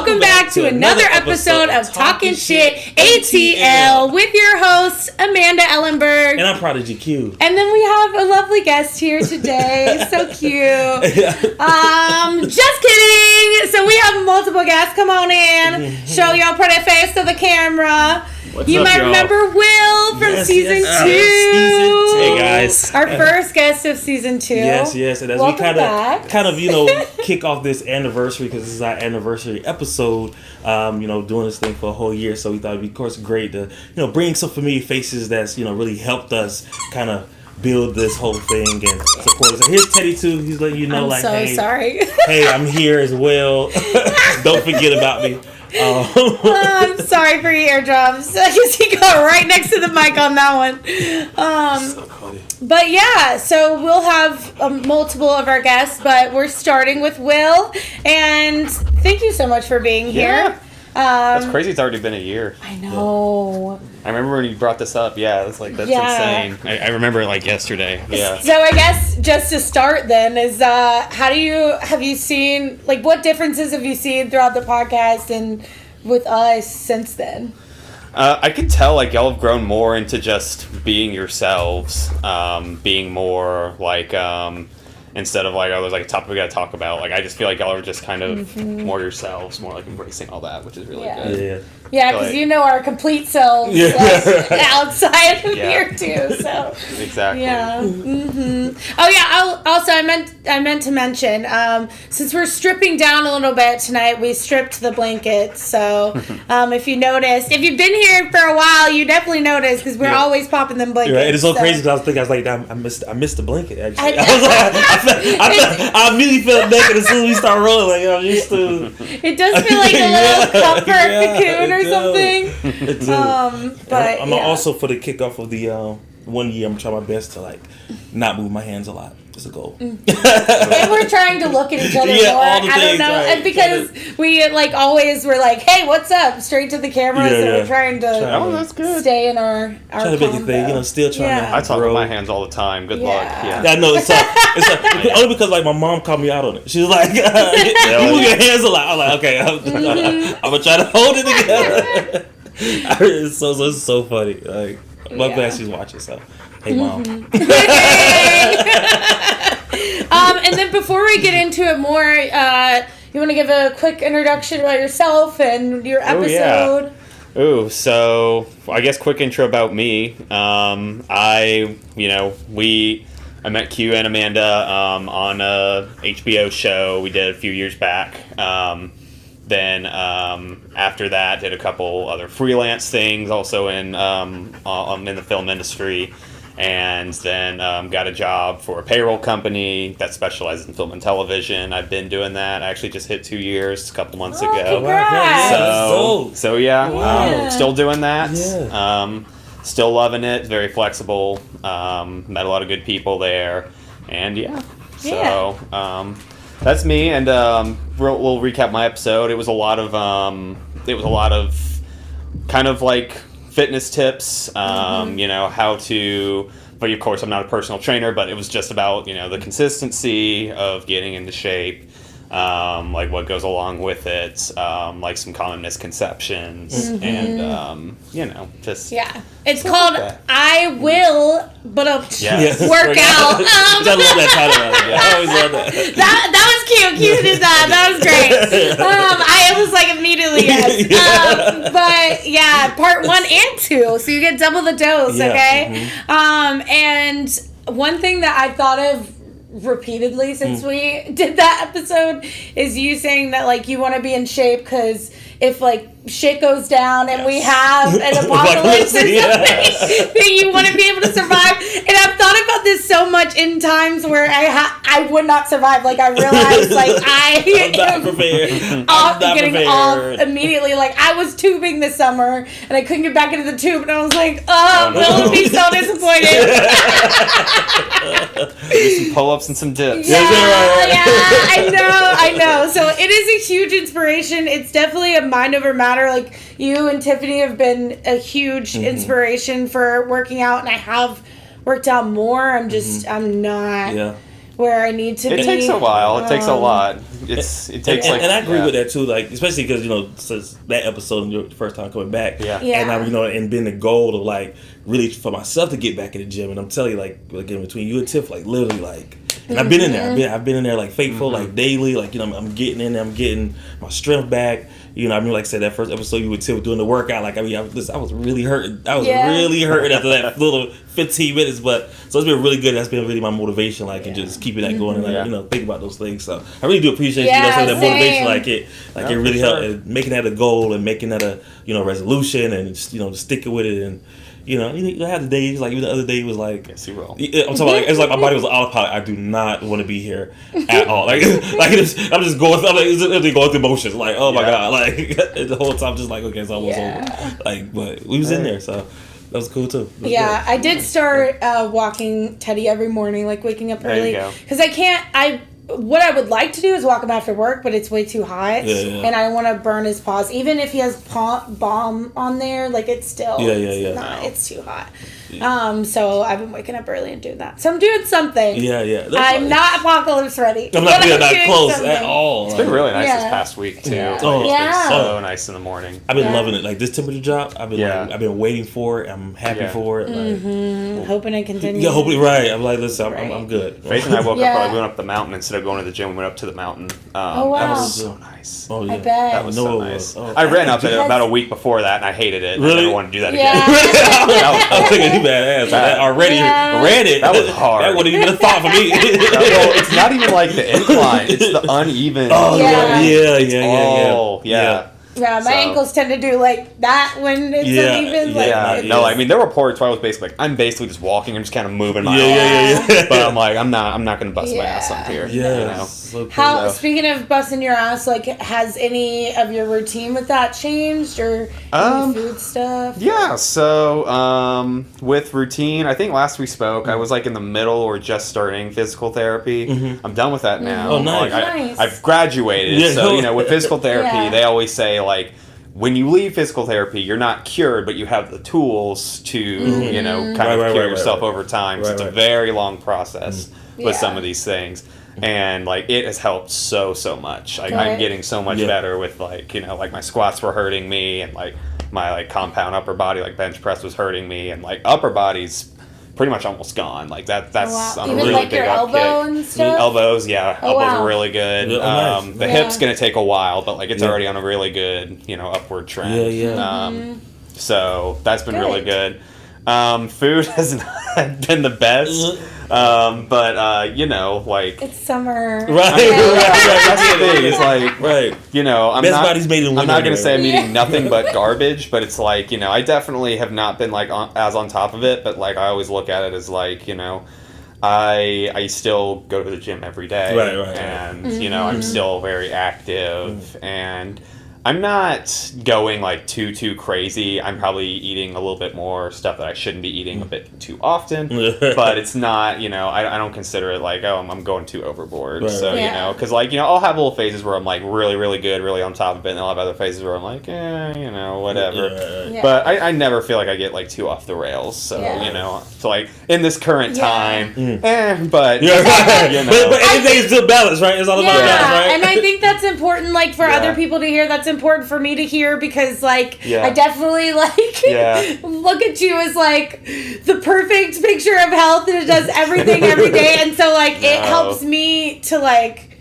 welcome back to another episode of Talkin Shit ATL with your host, Amanda Ellenberg. And I'm Prodigy Q. And then we have a lovely guest here today. So cute. Just kidding. So we have multiple guests. Come on in. Show your pretty face to the camera. You might remember Will from season 2. Hey guys, our first guest of season 2. Yes, and as we kind of kick off this anniversary, because this is our anniversary episode, doing this thing for a whole year, so we thought it'd be, of course, great to bring some familiar faces that's really helped us kind of build this whole thing and support us. And here's Teddy too. He's letting you know, sorry. Hey, I'm here as well. Don't forget about me. I'm sorry for your eardrums. I guess he got right next to the mic on that one. So funny. But yeah, so we'll have multiple of our guests, but we're starting with Will. And thank you so much for being here. That's crazy. It's already been a year. I know. I remember when you brought this up. Yeah, that's insane. I remember it like yesterday. Yeah. So I guess just to start then is have you seen, like, what differences have you seen throughout the podcast and with us since then? I could tell like y'all have grown more into just being yourselves, being more like instead of like, oh, there's like a topic we gotta talk about. Like, I just feel like y'all are just kind of more yourselves, more like embracing all that, which is really good. Yeah, because our complete selves outside of here too. So exactly. Yeah. Oh yeah. I meant to mention, since we're stripping down a little bit tonight, we stripped the blankets. So if you've been here for a while, you definitely noticed because we're always popping them blankets. Right. It's so crazy because I was like, I missed the blanket. Actually, I immediately felt naked as soon as we start rolling. Like, I'm used to. It does feel like a little comfort cocoon or something. But I'm also, for the kickoff of the 1 year, I'm trying my best to like not move my hands a lot. It's a goal. And we're trying to look at each other more. All the I don't things, know, right. and because we always were like, "Hey, what's up?" straight to the camera. We're trying to that's good. Stay in our trying to make it thing. Still trying to. I talk with my hands all the time. Good luck. Yeah, I know it's only because like my mom called me out on it. She was like, "You move your hands a lot." I'm like, "Okay, I'm gonna try to hold it together." It's so funny. Like, I'm glad she's watching. So, hey, mom. And then before we get into it more, you want to give a quick introduction about yourself and your episode? So I guess quick intro about me. I met Q and Amanda on a HBO show we did a few years back. Then after that, did a couple other freelance things, also in the film industry, and then got a job for a payroll company that specializes in film and television. I've been doing that. I actually just hit 2 years a couple months ago. Congrats. So still doing that. Yeah. Still loving it. Very flexible. Met a lot of good people there, and that's me, and we'll recap my episode. It was a lot of kind of like fitness tips, how to. But of course, I'm not a personal trainer, but it was just about the consistency of getting into shape, like what goes along with it, like some common misconceptions, and just It's called I Will, but work out. I love that title. I always love that. That was cute. Q did that. That was great. I was like immediately yes. But yeah, part 1 and 2, so you get double the dose. Okay. And one thing that I've thought of repeatedly since we did that episode is you saying that like you want to be in shape because if like shit goes down and we have an apocalypse or something, that you want to be able to survive. And I've thought about this so much in times where I would not survive. Like I realized like I'm not prepared. Off immediately. Like I was tubing this summer and I couldn't get back into the tube and I was like, Will be so disappointed. Do some pull-ups and some dips. I know. So it is a huge inspiration. It's definitely a mind over matter. Like you and Tiffany have been a huge inspiration for working out, and I have worked out more. I'm not where I need to be. It takes a while. It takes a lot. It takes and I agree with that too. Like especially because since that episode, your first time coming back, and I'm and been the goal of like really for myself to get back in the gym. And I'm telling you, like in between you and Tiff, like literally like. And I've been in there. I've been in there like faithful, like daily. Like I'm getting in there. I'm getting my strength back. Like I said, that first episode you were doing the workout. Like I was really hurting. I was really hurting after that little 15 minutes. But so it's been really good. That's been really my motivation. Like and just keeping that going and think about those things. So I really do appreciate saying that motivation. It really helped and making that a goal and making that a resolution and sticking with it and. You had the days like even the other day was like. Yes, you will. I'm talking about it's like my body was on autopilot. I do not want to be here at all. I'm just going. I'm literally going through motions. Like oh my god. Like the whole time just like okay it's almost over. Like but we was in there so. That was cool too. Was good. I did start walking Teddy every morning, like waking up early because I can't. What I would like to do is walk him after work, but it's way too hot, and I want to burn his paws. Even if he has balm on there, like it's still it's too hot. So I've been waking up early and doing that. So I'm doing something. I'm not apocalypse ready. I'm not close at all. It's been really nice this past week too. It's been so nice in the morning. I've been loving it. Like this temperature drop, I've been waiting for it. I'm happy for it. Like, hoping it continues. Yeah, hopefully right. I'm like, listen, I'm good. Faith and I woke up. We went up the mountain instead of going to the gym. We went up to the mountain. Oh wow, that was so nice. Oh yeah, I bet. That was so nice. I ran up there about a week before that, and I hated it. Really? I never wanted to do that again. I was thinking you badass. Already ran it. That was hard. That wouldn't even have thought for me. Well, it's not even like the incline; it's the uneven. Oh yeah. Yeah, my ankles tend to do like that when it's uneven. I mean there were parts where I was basically like I'm basically just walking and just kind of moving my arms. But I'm like I'm not gonna bust my ass up here. So cool. Speaking of busting your ass, like has any of your routine with that changed or any food stuff? Yeah, so with routine, I think last we spoke I was like in the middle or just starting physical therapy. I'm done with that now. Oh nice. Nice. I've graduated. So with physical therapy they always say like when you leave physical therapy, you're not cured, but you have the tools to, kind of cure yourself over time. So it's a very long process with some of these things. And, like, it has helped so much. Like, I'm getting so much better with, like, like my squats were hurting me and, like, my, like, compound upper body, like, bench press was hurting me. And, like, upper body's pretty much almost gone. Like that's on even a really like big your elbow and stuff? Elbows, elbows are really good. Nice. The hip's gonna take a while, but like it's already on a really good, upward trend. So that's been really good. Food has not been the best. But like it's summer, right? That's the thing. It's like, I'm best not. body's made in winter. I'm not gonna say I'm eating nothing but garbage, but it's like, I definitely have not been like as on top of it. But like I always look at it as like, I still go to the gym every day, and I'm still very active and. I'm not going like too crazy. I'm probably eating a little bit more stuff that I shouldn't be eating a bit too often. But it's not, I don't consider it like, oh, I'm going too overboard. Right. So, because like, I'll have little phases where I'm like really, really good, really on top of it. And I'll have other phases where I'm like, whatever. Yeah. But I never feel like I get like too off the rails. So, so like in this current time, but, but everything is still balanced, right? It's all about balance, right? And I think that's important, like for other people to hear. That's important for me to hear because like I definitely like look at you as like the perfect picture of health and it does everything every day, and so like it helps me to like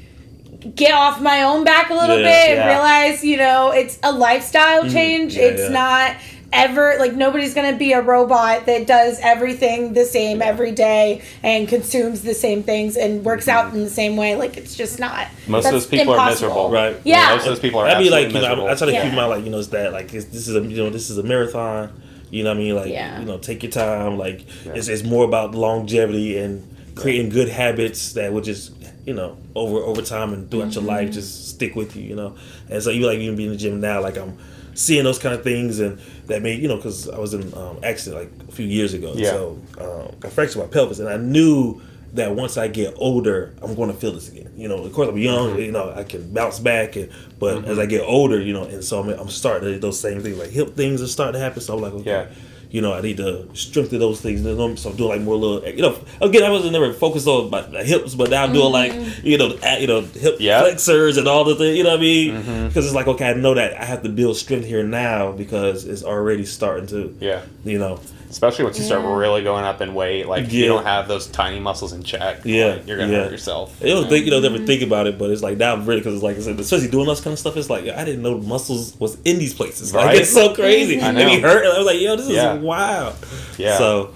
get off my own back a little bit and realize it's a lifestyle change. It's not ever like nobody's gonna be a robot that does everything the same every day and consumes the same things and works out in the same way. Like it's just not. Most of those people are miserable, right? Yeah, most of those people are. I mean, like miserable. I try to keep my like it's that like this is a marathon. You know what I mean? Like take your time. Like it's more about longevity and creating good habits that would just over time and throughout your life just stick with you. And so even being in the gym now, like I'm seeing those kind of things and that made because I was in an accident like a few years ago. So I fractured my pelvis and I knew that once I get older I'm going to feel this again. Of course I'm young, I can bounce back but as I get older, and so I'm starting those same things like hip things are starting to happen. So I'm like, okay, I need to strengthen those things. So I'm doing like more little, again, I wasn't never focused on my hips, but now I'm doing like, hip flexors and all the things, you know what I mean? Because it's like, okay, I know that I have to build strength here now because it's already starting to, Especially once you start really going up in weight, like you don't have those tiny muscles in check. Like, you're gonna hurt yourself. You don't think, never think about it, but it's like now I'm ready because it's like I said, especially doing this kind of stuff. It's like I didn't know muscles was in these places. Like it's so crazy. I know. It hurt. And I was like, this is wild. Yeah. So.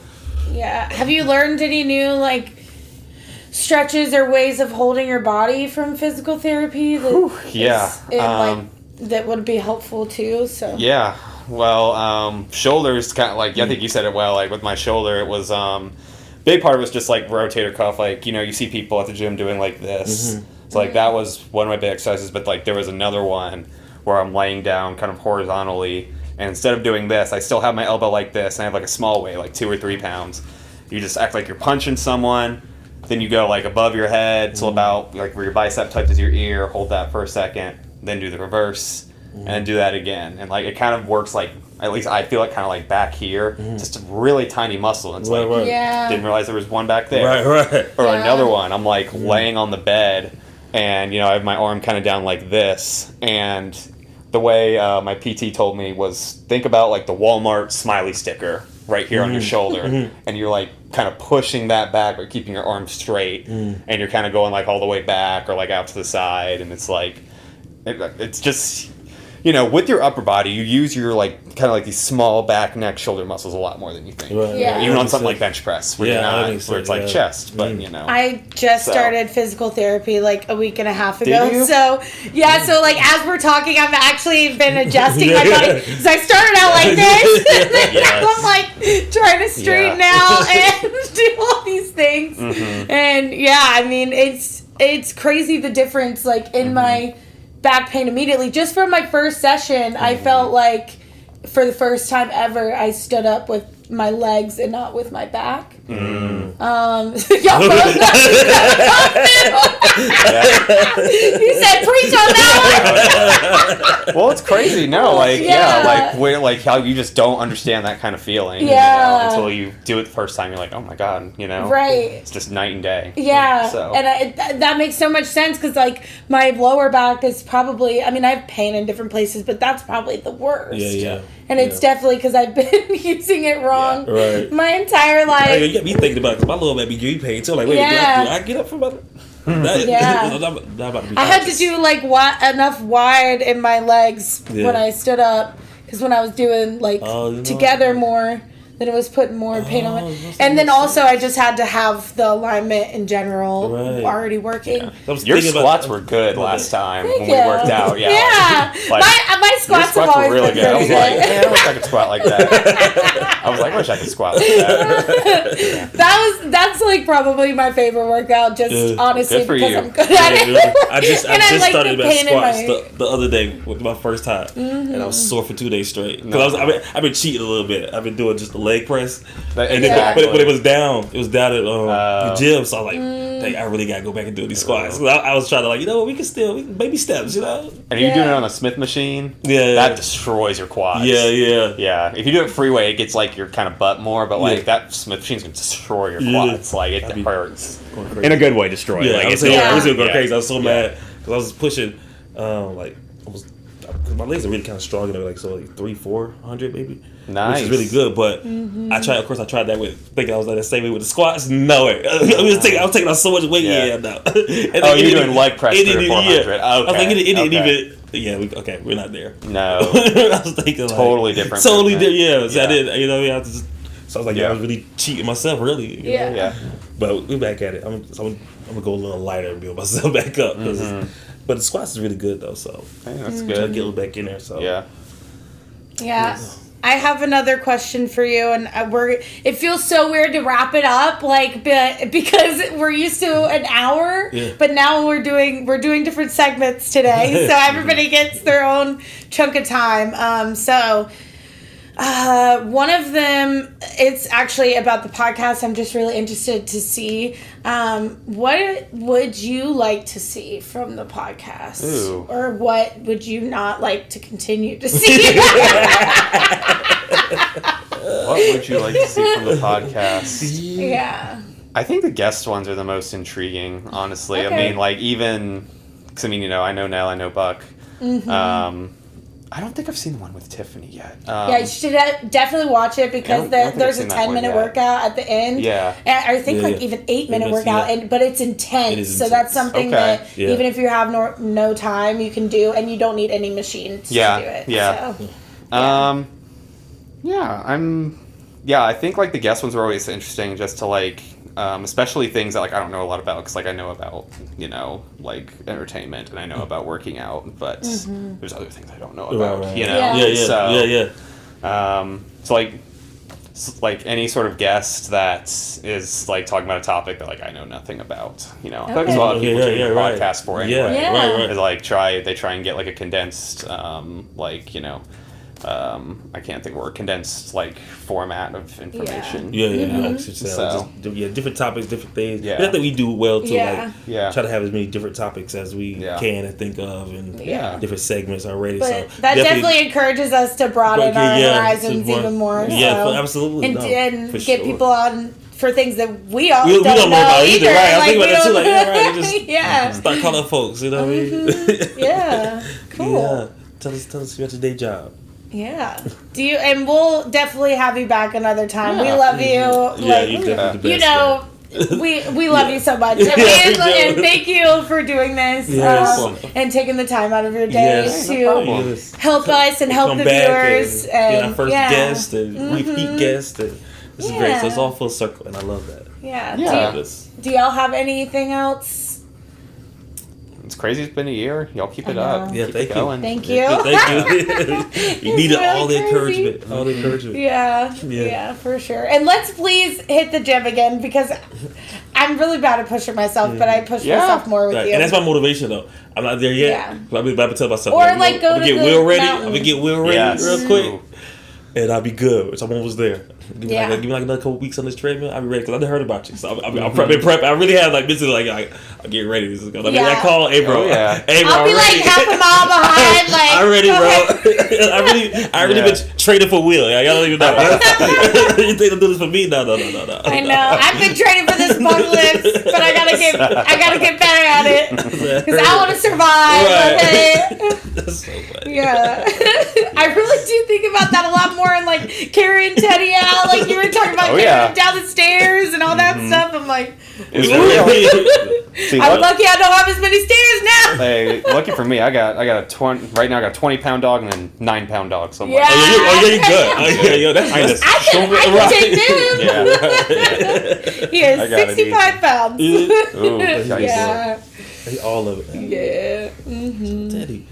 Yeah. Have you learned any new stretches or ways of holding your body from physical therapy? That would be helpful too. So. Yeah. Well, shoulders kind of I think you said it well. Like with my shoulder, it was big part of it was just like rotator cuff. Like you see people at the gym doing like this. So that was one of my big exercises. But there was another one where I'm laying down kind of horizontally, and instead of doing this, I still have my elbow like this, and I have a small weight, like 2 or 3 pounds. You just act like you're punching someone. Then you go above your head, till about where your bicep touches your ear. Hold that for a second. Then do the reverse. And then do that again, and it kind of works at least I feel it kind of back here, just a really tiny muscle. And it's didn't realize there was one back there. Right. Or another one, I'm laying on the bed, and I have my arm kind of down like this, and the way my PT told me was think about the Walmart smiley sticker right here on your shoulder, and you're kind of pushing that back, but keeping your arm straight, and you're kind of going all the way back or out to the side, and it's it's just. With your upper body, you use your kind of these small back, neck, shoulder muscles a lot more than you think. Right. Yeah. Even on something like bench press, where it's chest, but I just started physical therapy a week and a half ago. Did you? So as we're talking, I've actually been adjusting my body. So I started out like this, and then I'm trying to straighten out and do all these things. And it's crazy the difference in my back pain immediately. Just from my first session, I felt for the first time ever, I stood up with my legs and not with my back. Y'all both You said preach on that one. Well, it's crazy. No, how you just don't understand that kind of feeling. Until you do it the first time, you're like, oh my god, Right. It's just night and day. Yeah. So. And that makes so much sense because my lower back is probably, I have pain in different places, but that's probably the worst. Yeah. And it's definitely because I've been using it wrong my entire life. You got me thinking about it because my lower back be giving pain too. Wait, do I get up from my... I had to do enough wide in my legs when I stood up because when I was doing together more, then it was putting more pain on me. And then also I just had to have the alignment in general already working. Your squats were good last time when we worked out. My squats have always really been good. I was man, I wish I could squat like that. I was I wish I could squat like that. That's probably my favorite workout, just honestly because I'm good at it. I just started squats the other day with my first time, and I was sore for 2 days straight. Because I've been cheating a little bit. I've been doing just the leg press, but it was down. It was down at the gym, so I was dang, I really gotta go back and do these squats. I was trying to we can baby steps, And are you doing it on the Smith machine? Yeah, that destroys your quads. Yeah. If you do it free weight, it gets your kind of butt more, but that Smith machine's gonna destroy your quads. It hurts in a good way. Destroy. Yeah, I was going crazy. I was so mad because I was pushing almost. Cause my legs are really kind of strong, 300-400 maybe. Nice, which is really good. But I tried that with thinking I was the same way with the squats. No way. I was taking on so much weight. No. You're doing leg press for 400. Okay. I was thinking it didn't even. Yeah, we're not there. No, I was thinking totally different. Totally different. Yeah, so I did. So I was I was really cheating myself, really. Yeah. But we're back at it. I'm gonna go a little lighter and build myself back up. But the squats is really good though, so that's good. Try to get a little back in there. So yeah. I have another question for you, and it feels so weird to wrap it up, because we're used to an hour, but now we're doing different segments today, so everybody gets their own chunk of time. One of them, it's actually about the podcast. I'm just really interested to see what would you like to see from the podcast? Ooh. Or what would you not like to continue to see? What would you like to see from the podcast? Yeah. I think the guest ones are the most intriguing, honestly. Okay. I mean, like, even... Because, I mean, I know Nell, I know Buck. Mm-hmm. I don't think I've seen the one with Tiffany yet. Yeah, you should definitely watch it because there's a 10-minute workout at the end. Yeah. And I think even 8-minute workout, but it's intense. It is so intense. that's something that even if you have no time, you can do, and you don't need any machines to do it. Yeah. So, I think, like, the guest ones are always interesting just to, like... especially things that, like, I don't know a lot about, because, like, I know about, like, entertainment, and I know about working out, but there's other things I don't know about, Right. So, like, any sort of guest that is, like, talking about a topic that, like, I know nothing about, Because a lot of people do podcasts for anyway. Right. Is, like, they try and get, like, a condensed, I can't think of a condensed, like, format of information. Different topics, different things. Yeah. I think we do well to try to have as many different topics as we can and think of, and different segments already. But so that definitely encourages us to broaden our horizons even more. Yeah, so. absolutely. And get people on for things that we don't know about either. Right? Like, I think about that too. Like, just start calling folks. You know what I mean? Yeah. Cool. Yeah. Tell us about your day job. Yeah. And we'll definitely have you back another time. We love you. You're definitely the best. We love you so much. And thank you for doing this and taking the time out of your day to help us and help the viewers. And our first guest and repeat guest. And this is great. So it's all full circle, and I love that. Yeah. Do y'all have anything else? It's crazy. It's been a year. Y'all keep it up. Yeah, keep thank it going. Thank you. You needed all the encouragement. All the encouragement. Yeah, for sure. And let's please hit the gym again, because I'm really bad at pushing myself, but I push myself more with you. And that's my motivation, though. I'm not there yet. I'll be about to tell myself. Or like go to get the Will ready. mountain. I'm gonna get Will ready real quick, and I'll be good. So I'm almost there. Give me like another couple weeks on this treadmill. I'll be ready, because I heard about you. So I'm prep. I really have, like, this is like I'll get ready. This is gonna. I call, hey bro. Hey bro. I'll be like half a mile behind. Like, I'm ready, bro. I really been training for Will. Y'all don't even know. You think I'm doing this for me? No. I know. I've been training for this bug lift, but I gotta get better at it, because I want to survive. Okay. That's so funny. Yeah. I really do think about that a lot more, and like carrying Teddy out. Like you were talking about carrying him down the stairs and all that stuff. I'm like, See, I'm lucky I don't have as many stairs now. Hey, lucky for me, I got a 20 right now. I got a 20-pound dog and a 9-pound dog. So I'm like, you're good. That's I can take him. He is 65 pounds. Yeah. All of it. Yeah. Teddy.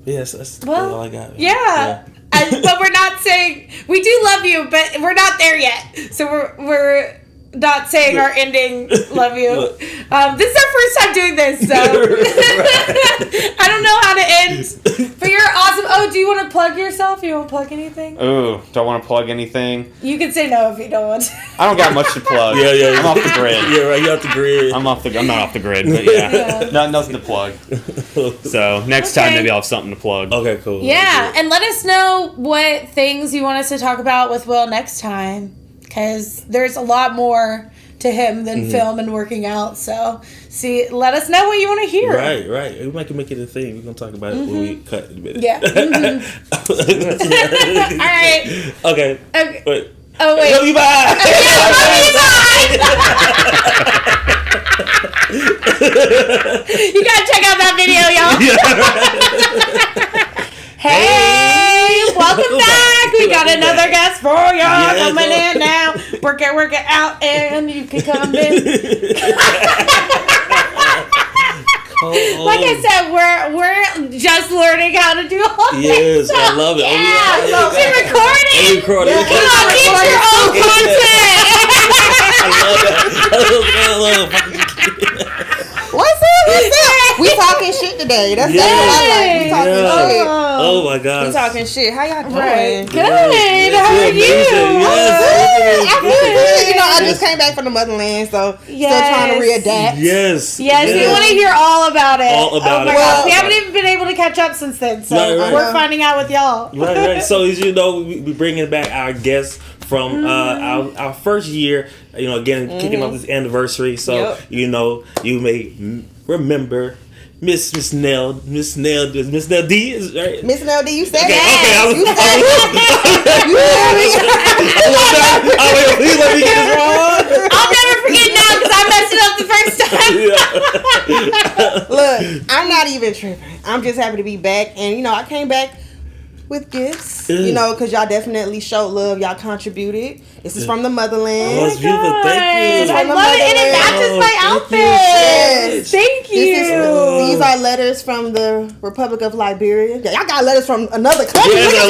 Yes, that's all I got. Yeah. But we're not saying, we do love you, but we're not there yet. So we're not saying our ending love you. This is our first time doing this, so I don't know how to end. But you're awesome. Oh, do you want to plug yourself? You want to plug anything? Ooh, don't want to plug anything. You can say no if you don't want to. I don't got much to plug. I'm off the grid. Yeah, right. You're off the grid. I'm not off the grid, but nothing to plug. So next time maybe I'll have something to plug. Okay, cool. Yeah, and let us know what things you want us to talk about with Will next time, because there's a lot more to him than film and working out. So, let us know what you want to hear. Right. We might make it a thing. We're going to talk about it when we cut in a minute. Yeah. All right. Okay. Wait. Oh, wait. Love you, bye. You got to check out that video, y'all. Hey, welcome back. We got another guest for y'all coming in now. Work it out, and you can come in. Like I said, we're just learning how to do all this. Yes, I love it. She's recording. Come on, get your own content. I love it. What's up? We talking shit today. That's what I like. We talking shit. Oh my God. We talking shit. How y'all doing? Right. Good. How are you? Yes. I feel good. You know, I I just came back from the motherland, so still trying to readapt. Yes. We want to hear all about it. All about it. Gosh. We haven't even been able to catch up since then, so we're finding out with y'all. Right. So as you know, we bringing back our guests from our first year. Again, kicking off this anniversary. So you may remember. Miss Nell D, is right? Miss Nell D, you said Okay, you said please let me get this wrong. I'll never forget now because I messed it up the first time. Look, I'm not even tripping. I'm just happy to be back, and I came back with gifts, because y'all definitely showed love. Y'all contributed. This is from the motherland. Oh, it's beautiful. Thank you. I love it, and it matches my outfit. Thank you. These are letters from the Republic of Liberia. Y'all got letters from another country. Y'all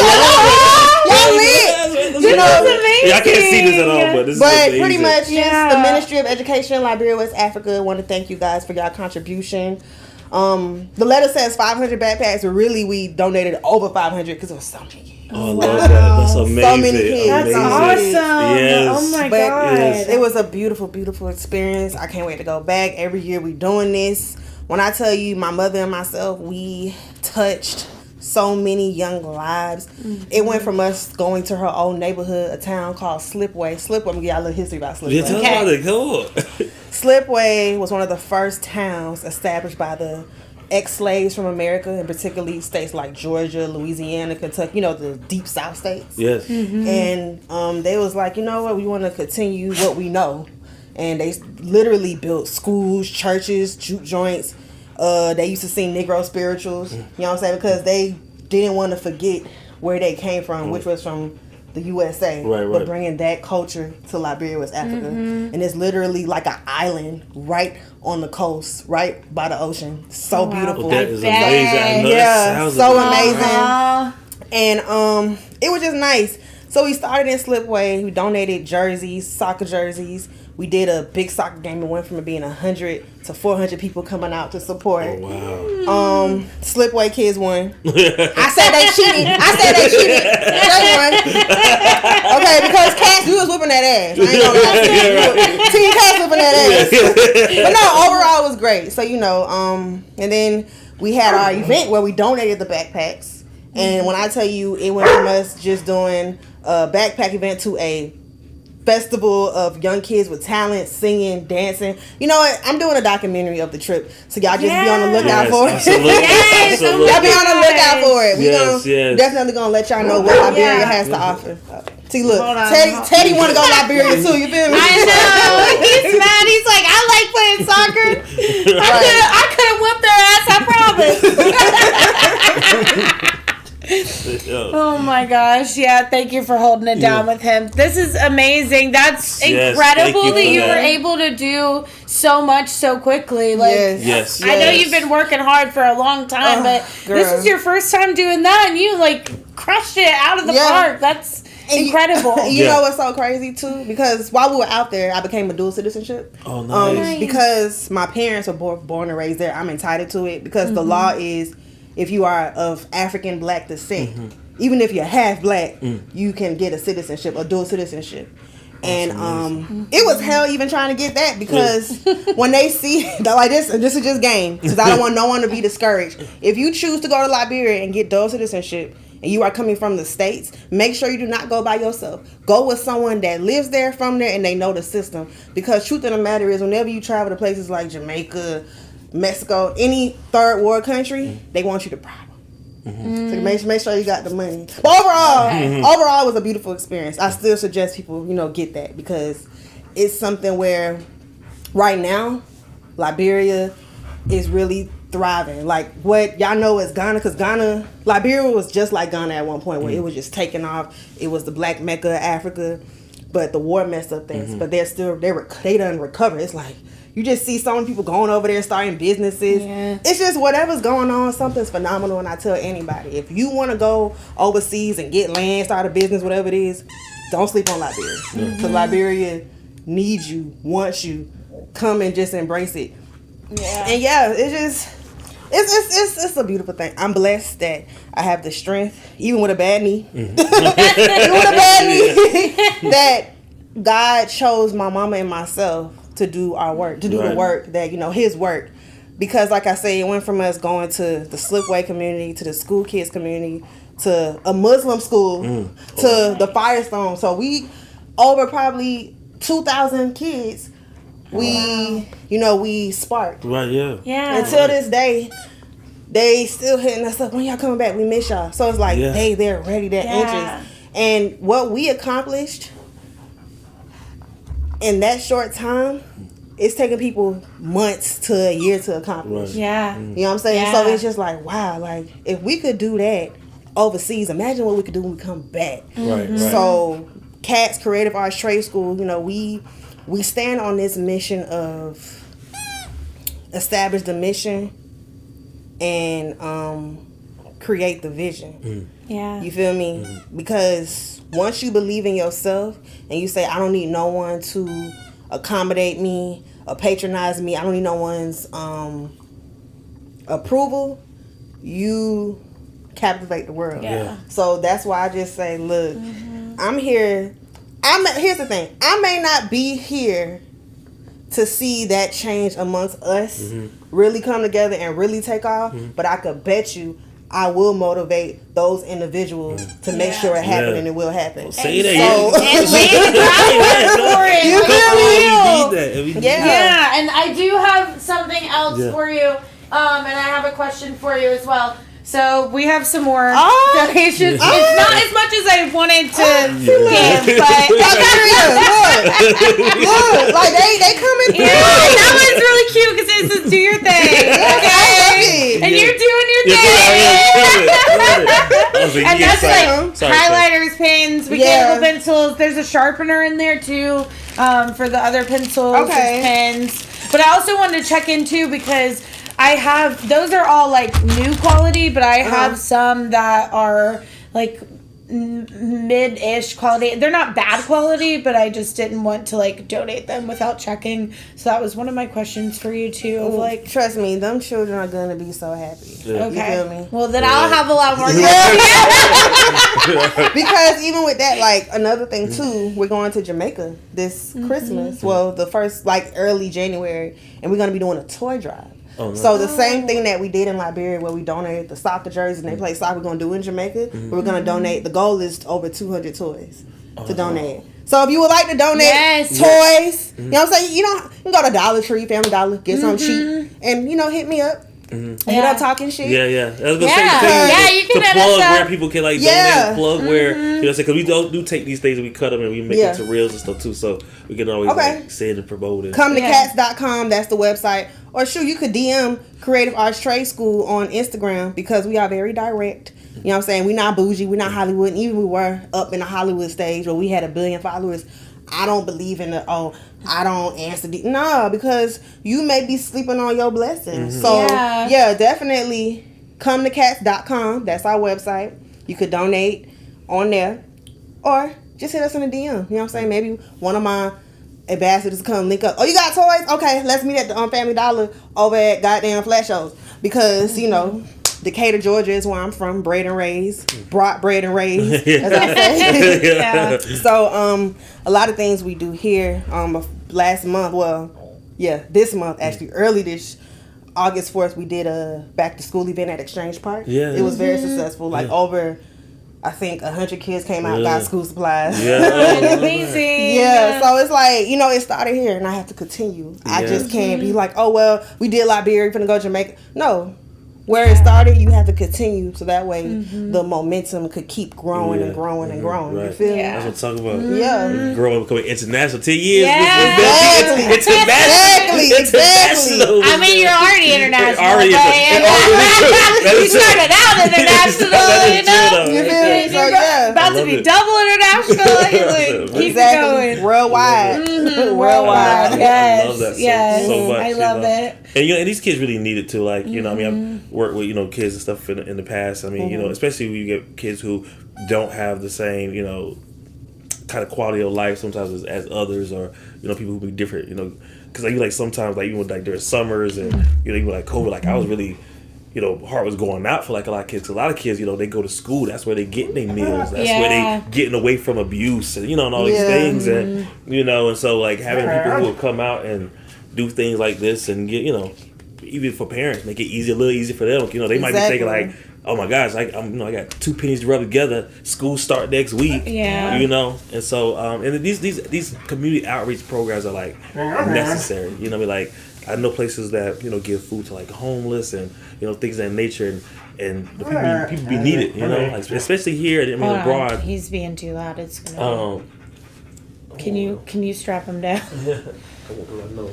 lit. Amazing. I can't see this at all, but this is amazing. Pretty much, the Ministry of Education, Liberia, West Africa. I want to thank you guys for your contribution. The letter says 500 backpacks, but really we donated over 500 because it was so many. Oh, I love that. That's amazing. So many kids. That's awesome. Yes. Oh my God. Yes. It was a beautiful, beautiful experience. I can't wait to go back. Every year we doing this. When I tell you, my mother and myself, we touched so many young lives. Mm-hmm. It went from us going to her old neighborhood, a town called Slipway. I'm gonna give y'all a little history about Slipway. Slipway was one of the first towns established by the ex-slaves from America, and particularly states like Georgia, Louisiana, Kentucky, the deep South states. Yes. Mm-hmm. And they was like, you know what, we want to continue what we know. And they literally built schools, churches, juke joints. They used to sing Negro spirituals, you know what I'm saying? Because they didn't want to forget where they came from, which was from the USA. Right. But bringing that culture to Liberia, West Africa. Mm-hmm. And it's literally like an island right on the coast, right by the ocean. So beautiful. Well, that is amazing. Amazing. And it was just nice. So we started in Slipway. We donated jerseys, soccer jerseys. We did a big soccer game and went from it being 100 to 400 people coming out to support. Oh, wow. Slipway kids won. I said they cheated. They won. Okay, because Cass, we was whipping that ass. I ain't gonna lie. Team Cass whipping that ass. But no, overall it was great. So, and then we had our event where we donated the backpacks. And when I tell you, it went from us just doing a backpack event to a festival of young kids with talent, singing, dancing. You know what? I'm doing a documentary of the trip, so y'all just be on the lookout for it. Absolutely. Y'all be on the lookout for it. We definitely gonna let y'all know what Liberia has to offer. See, look, Teddy want to go to Liberia too. You feel me? I know. He's mad. He's like, I like playing soccer. I couldn't whip their ass. I promise. Oh my gosh. Yeah, thank you for holding it down with him. This is amazing. That's incredible that you were able to do so much so quickly. Like, yes. I know you've been working hard for a long time, but this is your first time doing that, and you crushed it out of the park. That's incredible. You know what's so crazy too? Because while we were out there, I became a dual citizenship. Oh, nice. Because my parents were born and raised there, I'm entitled to it because the law is, if you are of African black descent, even if you're half black, you can get a citizenship, a dual citizenship. And it was hell even trying to get that because when they see like this is just game, because I don't want no one to be discouraged. If you choose to go to Liberia and get dual citizenship and you are coming from the States, make sure you do not go by yourself. Go with someone that lives there, from there, and they know the system. Because truth of the matter is, whenever you travel to places like Jamaica, Mexico, any third world country, they want you to problem. So make sure you got the money. But overall, it was a beautiful experience. I still suggest people, get that because it's something where right now, Liberia is really thriving. Like what y'all know is Ghana, because Liberia was just like Ghana at one point where it was just taking off. It was the black Mecca of Africa, but the war messed up things. But they done recovered. It's like, you just see so many people going over there starting businesses. Yeah. It's just whatever's going on, something's phenomenal. And I tell anybody, if you want to go overseas and get land, start a business, whatever it is, don't sleep on Liberia. Because Liberia needs you, wants you. Come and just embrace it. Yeah. And it's a beautiful thing. I'm blessed that I have the strength, even with a bad knee, that God chose my mama and myself to do our work, to do the work that, his work. Because like I say, it went from us going to the Slipway community, to the school kids community, to a Muslim school, to the Firestone. So we, over probably 2,000 kids, we sparked. Right, yeah. Yeah. Until this day, they still hitting us up. When y'all coming back? We miss y'all. So it's like, they're ready, they're anxious. And what we accomplished in that short time, it's taking people months to a year to accomplish. Right. Yeah. You know what I'm saying? Yeah. So it's just like, wow, like if we could do that overseas, imagine what we could do when we come back. Right. So CATS Creative Arts Trade School, we stand on this mission of establish the mission and create the vision. Yeah. You feel me? Because once you believe in yourself and you say, I don't need no one to accommodate me or patronize me, I don't need no one's approval, you captivate the world. Yeah. So that's why I just say, look, I'm here. Here's the thing. I may not be here to see that change amongst us really come together and really take off, but I could bet you I will motivate those individuals to make sure it happens, and it will happen. Say that. Yeah, and I do have something else for you, and I have a question for you as well. So we have some more donations. It's not as much as I wanted to give, but look, like they coming through. Yeah, that one's really cute because it says do your thing, okay? And you're doing your thing. And that's like highlighters, pens, mechanical pencils. There's a sharpener in there too for the other pencils, pens. But I also wanted to check in too because I have, those are all like new quality, but I have some that are like mid-ish quality. They're not bad quality, but I just didn't want to like donate them without checking. So that was one of my questions for you too. Of like, trust me, them children are gonna be so happy. Yeah. Okay. You feel me? Well, then I'll have a lot more. Because even with that, like another thing too, we're going to Jamaica this Christmas. Well, the first like early January, and we're gonna be doing a toy drive. Oh, nice. So the same thing that we did in Liberia where we donated the soccer jerseys and they play soccer, we're going to do in Jamaica. We're going to donate, the goal is over 200 toys to donate. So if you would like to donate toys, you know what I'm saying? You can go to Dollar Tree, Family Dollar, get something cheap, and hit me up. Hit up Talkin Sh. Yeah. I was gonna you can to hit plug us up. where people can like donate, plug where because we do take these things and we cut them and we make it to reels and stuff too, so we can always like say it and promote it. Come to cats.com, that's the website. Or shoot, you could DM Creative Arts Trade School on Instagram because we are very direct. You know what I'm saying? We're not bougie, we're not Hollywood. And even we were up in the Hollywood stage where we had 1 billion followers. I don't believe in I don't answer no, because you may be sleeping on your blessings. So definitely come to cats.com. That's our website. You could donate on there or just hit us in a DM. You know what I'm saying? Maybe one of my ambassadors come link up. Oh, you got toys? Okay, let's meet at the Family Dollar over at goddamn Flash Shows. Because, Decatur, Georgia is where I'm from, bred and raised. Brought, bred and raised, as I say. So, a lot of things we do here. Last month, this month, actually, early this August 4th, we did a back to school event at Exchange Park. Yeah. It was very successful. Like, over, I think, 100 kids came out and got school supplies. Yeah. Amazing. Yeah, so it's like, it started here and I have to continue. I just can't be like, oh, well, we did Liberia, we're going to go to Jamaica. No. Where it started, you have to continue so that way the momentum could keep growing and growing and growing. Right. You feel me? That's what I'm talking about. Yeah. Growing, becoming international. 10 years. Yeah. International. I mean, you're already international. You started out international. You feel me? So, about to be double international. Keep it going. Worldwide. Worldwide. Yes. I love that so much. I love it. And these kids really need it too. Like, I've worked with, kids and stuff in the past. I mean, especially when you get kids who don't have the same, kind of quality of life sometimes as others, or, people who be different, because like sometimes, like, even like during summers and, even like COVID, like I was really you know, heart was going out for like a lot of kids. A lot of kids, you know, they go to school. That's where they get their meals. That's where they getting away from abuse and, you know, and all these things. And, you know, and so like having people who will come out and do things like this and get, you know, even for parents, make it easy, a little easier for them. You know, they might be thinking like, oh my gosh, I got 2 pennies to rub together. School start next week. Yeah. You know, and so and these community outreach programs are like necessary. You know, what I mean, like I know places that, you know, give food to like homeless and, you know, things of that nature, and the people be needed. You know, like, especially here. I mean, abroad. He's being too loud. It's gonna. Can you strap him down? I know.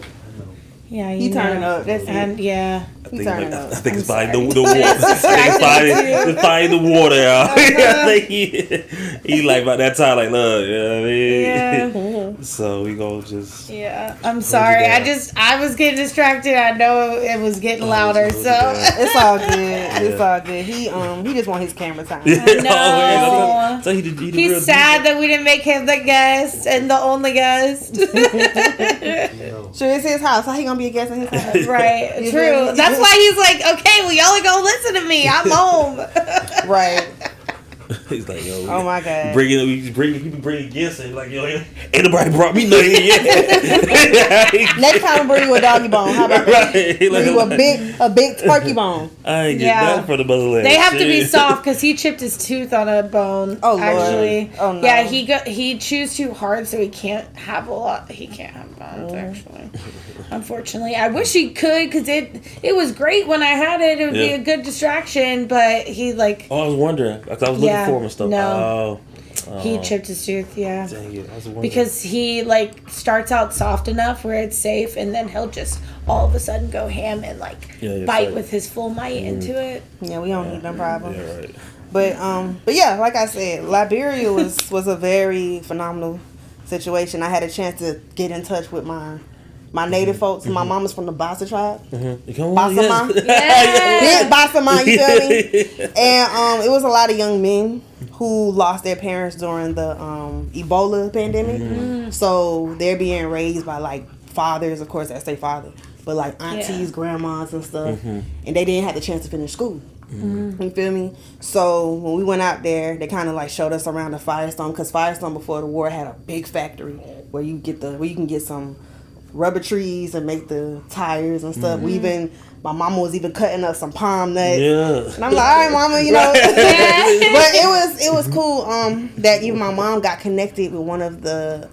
Yeah, you turn up. That's it. And yeah, I think it's finding the water. It's finding the water out. I think he like about that time, like, look, you know what I mean? Yeah. So we go just. Yeah, I'm sorry. I was getting distracted. I know it was getting louder, so it's all good. It's all good. He just want his camera time. No. So he's sad that we didn't make him the guest and the only guest. Sure, it's his house. How he gonna be a guest in his house? Right. True. That's why he's like, okay, well, y'all are gonna listen to me. I'm home. Right. He's like, yo, oh my god, people bring gifts and like, yo, ain't nobody brought me nothing yet. Next time I bring you a doggy bone. How about that? Bring you a big turkey bone. I ain't get that for the motherland. They have to be soft because he chipped his tooth on a bone. Oh Lord. Actually, oh no. Yeah, he chews too hard, so he can't have a lot. He can't have bones actually. Unfortunately, I wish he could because it was great when I had it. It would be a good distraction, but he like. Oh, I was wondering because I was looking for him and stuff. No. He chipped his tooth, yeah. Dang it, I was wondering. Because he like starts out soft enough where it's safe, and then he'll just all of a sudden go ham and like bite with his full might into it. Yeah, we don't need no problems. Yeah, right. But yeah, like I said, Liberia was a very phenomenal situation. I had a chance to get in touch with my native folks. My mama's from the Bassa tribe. Bassama. Big Bassama, you feel me? And it was a lot of young men who lost their parents during the Ebola pandemic. So they're being raised by like fathers, of course that's their father, but like aunties, grandmas and stuff. And they didn't have the chance to finish school. You feel me? So when we went out there, they kind of like showed us around the Firestone, because Firestone before the war had a big factory where you can get some rubber trees and make the tires and stuff. My mama was even cutting up some palm nuts. Yeah. And I'm like, all right, mama, you know. But it was cool that even my mom got connected with one of the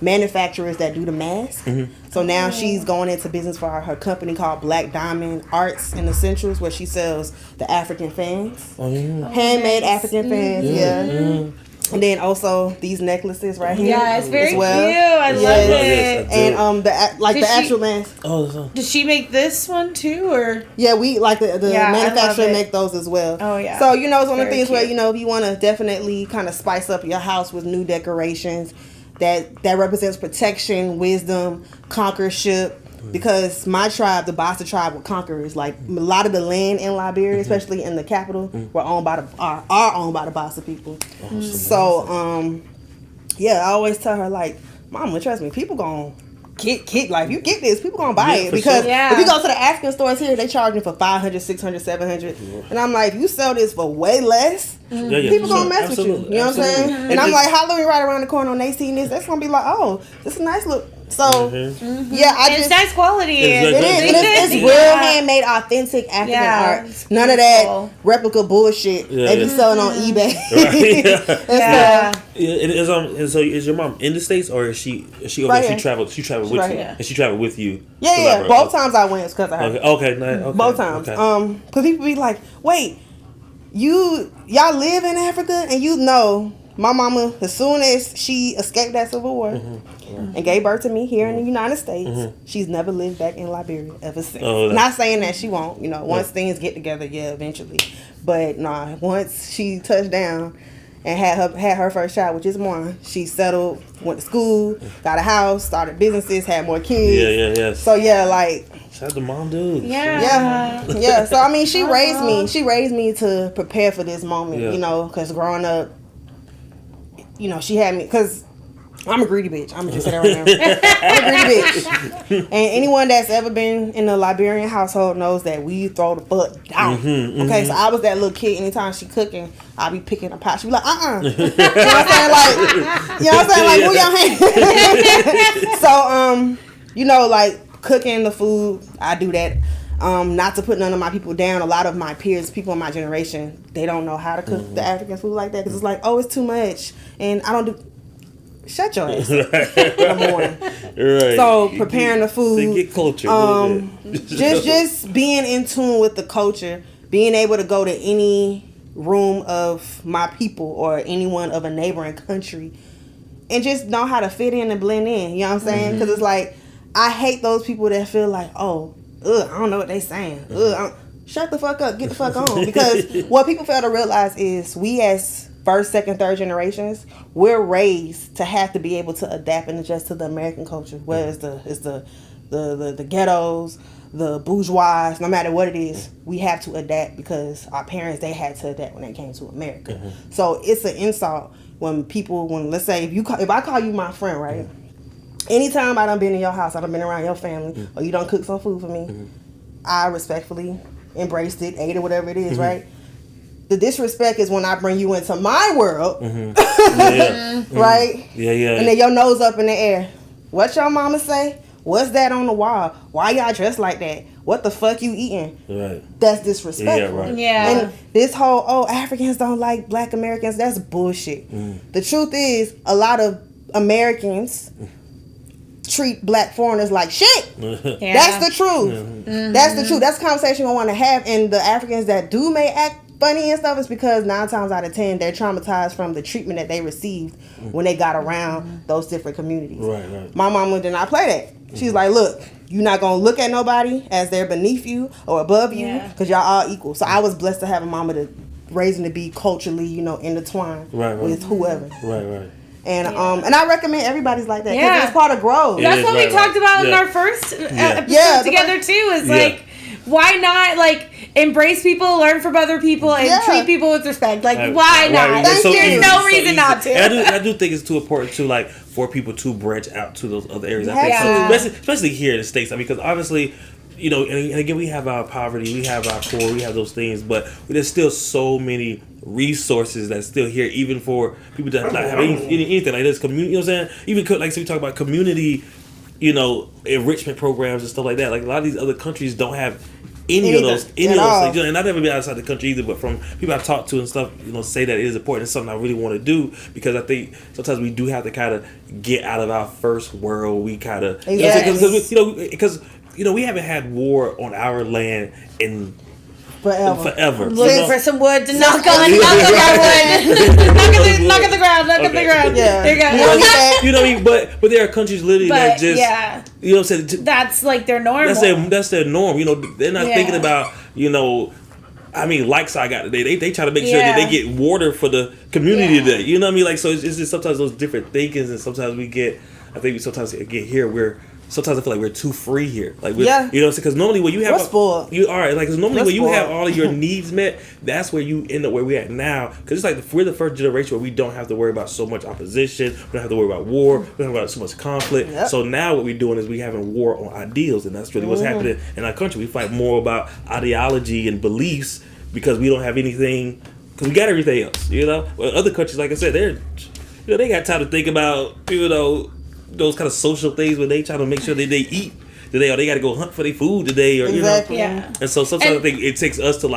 manufacturers that do the masks. So now she's going into business for her company called Black Diamond Arts and Essentials, where she sells the African fans. Handmade African fans, And then also these necklaces right here. Yeah, it's very cute. I love it. And the actual mask. Oh, does she make this one too, or? Yeah, we like the manufacturer make those as well. Oh yeah. So it's one of the things where if you want to definitely kind of spice up your house with new decorations that represents protection, wisdom, conquerorship. Because my tribe, the Bassa tribe, were conquerors. Like a lot of the land in Liberia, especially in the capital, are owned by the Bassa people. So, I always tell her like, Mama, trust me, people gonna get like, if you get this, people gonna buy it, because if you go to the African stores here, they charge me for $500, $600, $700, and I'm like, if you sell this for way less, people gonna mess with you. You know what I'm saying? And I'm like, Halloween right around the corner, and they seen this, that's gonna be like, oh, this is a nice look. So it's nice quality. It's real handmade, authentic African art. None of that replica bullshit they be selling on eBay. So is your mom in the States, or is she over there? She traveled with you, and she traveled with you. Yeah. Both times I went, it's because of her. Okay, nice. Both times. Because people be like, wait, y'all live in Africa, and my mama, as soon as she escaped that civil war and gave birth to me here in the United States, she's never lived back in Liberia ever since. Not saying that she won't, once things get together, eventually. But once she touched down and had her first child, which is Moan, she settled, went to school, got a house, started businesses, had more kids. Yeah. So like, shout out to mom, dude. Yeah. So I mean, she raised me. She raised me to prepare for this moment, because growing up, she had me, because I'm a greedy bitch. I'm just say that right now. I'm a greedy bitch. And anyone that's ever been in a Liberian household knows that we throw the fuck down. Okay, so I was that little kid. Anytime she cooking, I'll be picking a pot. She be like, You know what I'm saying? Like, move your hand. So, you know, like cooking the food, I do that. Not to put none of my people down. A lot of my peers, people in my generation, they don't know how to cook the African food like that because it's like, oh, it's too much, and I don't do. Shut your ass. Come on. Right. So preparing the food. They get culture. Just being in tune with the culture, being able to go to any room of my people or anyone of a neighboring country, and just know how to fit in and blend in. You know what I'm saying? Because it's like I hate those people that feel like, oh, I don't know what they saying. Shut the fuck up. Get the fuck on. Because what people fail to realize is we as first, second, third generations, we're raised to have to be able to adapt and adjust to the American culture. Whether it's the ghettos, the bourgeois, no matter what it is, we have to adapt because our parents, they had to adapt when they came to America. So it's an insult when let's say if I call you my friend, right? Anytime I done been in your house, I done been around your family, or you done cook some food for me, I respectfully embraced it, ate it, whatever it is, right? The disrespect is when I bring you into my world, right? Yeah. And then your nose up in the air. What your mama say? What's that on the wall? Why y'all dressed like that? What the fuck you eating? Right. That's disrespectful. Yeah, right. Yeah. And this whole, Africans don't like black Americans, that's bullshit. The truth is, a lot of Americans treat black foreigners like shit. Yeah. That's the truth. That's the truth. That's the conversation I want to have. And the Africans that may act funny and stuff is because 9 times out of 10 they're traumatized from the treatment that they received when they got around those different communities. Right. My mama did not play that. She's like, look, you're not gonna look at nobody as they're beneath you or above you because y'all all equal. So I was blessed to have a mama that raising to be culturally, intertwined with whoever. Right. And I recommend everybody's like that because it's part of growth. That's what we talked about in our first episode together too. Is like, why not embrace people, learn from other people, and treat people with respect? Like, why not? There's no reason not to. I do think it's too important to for people to branch out to those other areas. I think especially here in the States. I mean, because obviously, and again, we have our poverty, we have our poor, we have those things, but there's still so many resources that's still here, even for people that not have anything like this. Community, you know what I'm saying? Even so we talk about community, enrichment programs and stuff like that. Like a lot of these other countries don't have any of those things. And I've never been outside the country either, but from people I've talked to and stuff, say that it is important. It's something I really want to do because I think sometimes we do have to kind of get out of our first world. We kind of because we haven't had war on our land in forever. Looking for some wood to knock on our wood. knock at the ground. Yeah. There you go. What I mean? But there are countries literally that just you know what I'm saying. That's like their norm. That's their norm. They're not thinking about I mean, likes I got today. They try to make sure that they get water for the community today. You know what I mean? So it's just sometimes those different thinkings, and sometimes we sometimes get here sometimes I feel like we're too free here. Because normally when you have when you have all of your needs met, that's where you end up where we're at now. Because it's like we're the first generation where we don't have to worry about so much opposition. We don't have to worry about war. We don't have to worry about so much conflict. Yep. So now what we're doing is we having war on ideals, and that's really what's happening in our country. We fight more about ideology and beliefs because we don't have anything. Because we got everything else. Well, other countries, like I said, they got time to think about those kind of social things where they try to make sure that they eat today, or they got to go hunt for their food today, or And so sometimes I think it takes us to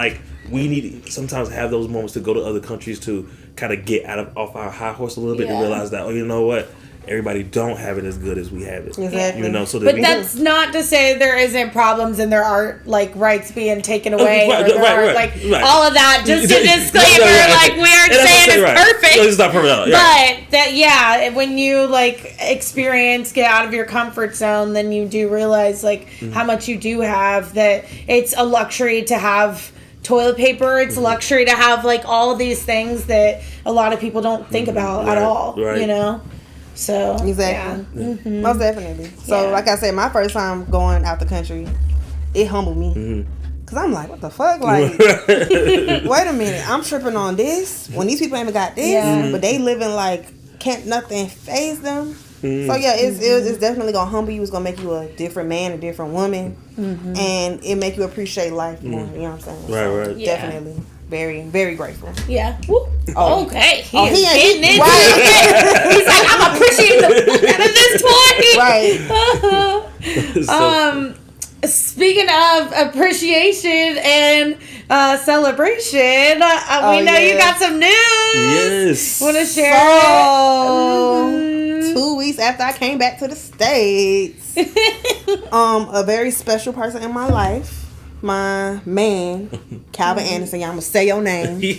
we need to sometimes have those moments to go to other countries to kind of get off our high horse a little bit and realize that you know what, everybody don't have it as good as we have it. Exactly. So but that's not to say there isn't problems and there aren't rights being taken away all of that. Just a disclaimer, we aren't saying it's perfect. No, it's not perfect. But that when you get out of your comfort zone, then you do realize how much you do have, that it's a luxury to have toilet paper. It's a luxury to have all of these things that a lot of people don't think about at all. Right. So exactly, most definitely. So like I said, my first time going out the country, it humbled me because I'm like, what the fuck? Wait a minute, I'm tripping on this when these people ain't got this, but they living can't nothing faze them. So yeah, it's definitely gonna humble you. It's gonna make you a different man, a different woman, and it make you appreciate life more. You know what I'm saying? Right. Definitely, very, very grateful. Yeah. Okay. He is he getting ain't into it. He's like, I'm appreciating the fuck out of this toy. Speaking of appreciation and celebration, we know you got some news. Yes. Want to share? So, 2 weeks after I came back to the States, a very special person in my life, my man, Calvin Anderson. Y'all, I'm gonna say your name. He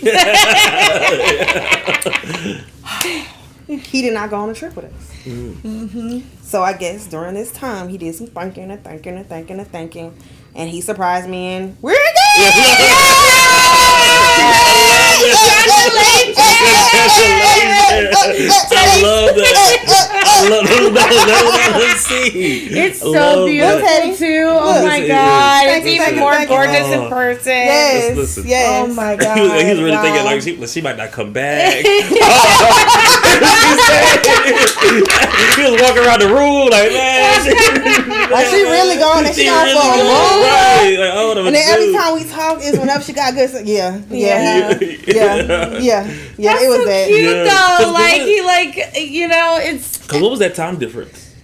did not go on a trip with us. So I guess during this time he did some thinking, and he surprised me and we're good. I love that. It's so beautiful too. Oh my god, it's even more gorgeous in person. Yes. Oh my god, he was really thinking like she might not come back. He was walking around the room like, man, she really gone and she gone for a long right. Like, and then every time we talk is whenever she got good. Yeah. It was that. Cute though, like he it's. Cause what was that time difference?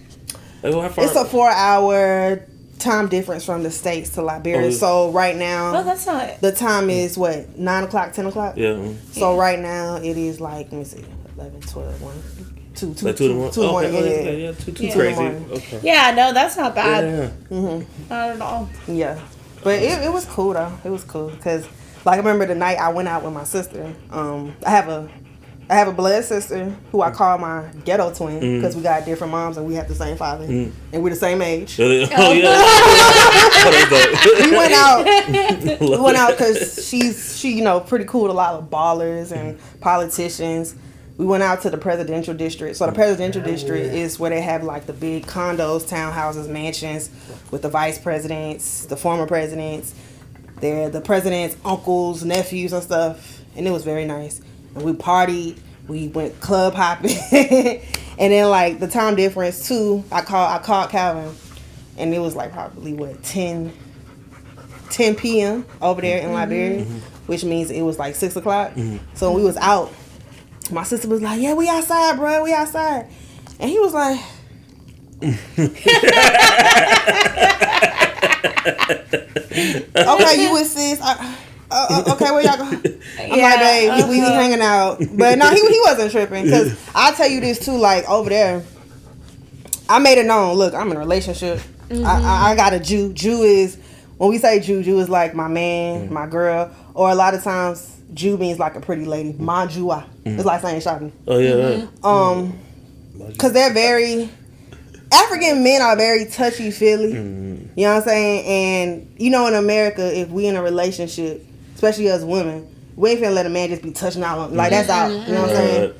Like, how far? It's a 4-hour time difference from the States to Liberia. So right now, that's not. The time is what, 9 o'clock, 10 o'clock. Yeah. So right now it is like, let me see, 11, 12, 1, 2 like 2 in the morning. Yeah, too crazy. Okay. Yeah, no, that's not bad. Yeah. Not at all. Yeah, but it was cool though. It was cool because like I remember the night I went out with my sister. I have a blood sister who I call my ghetto twin because we got different moms and we have the same father and we're the same age. Oh yeah. We went out because she pretty cool with a lot of ballers and politicians. We went out to the presidential district. So the presidential district is where they have like the big condos, townhouses, mansions with the vice presidents, the former presidents. They're the president's uncles, nephews and stuff. And it was very nice. And we partied. We went club hopping. And then like the time difference too, I called Calvin. And it was like probably 10 p.m. over there in Liberia, which means it was like 6 o'clock. So we was out. My sister was like, yeah, we outside, bro. We outside. And he was like... okay, you with sis. Okay, where y'all going? I'm like, babe, we hanging out. But no, he wasn't tripping. Because I'll tell you this too, like over there, I made it known, look, I'm in a relationship. I got a Jew. Jew is, when we say Jew is like my man, my girl. Or a lot of times, Jew means like a pretty lady. Ma Jua. It's like saying shopping. Oh yeah. Because they're very... African men are very touchy-feely. You know what I'm saying? And, in America, if we in a relationship, especially as women, we ain't finna let a man just be touching out on... Like, that's out. You know what I'm saying?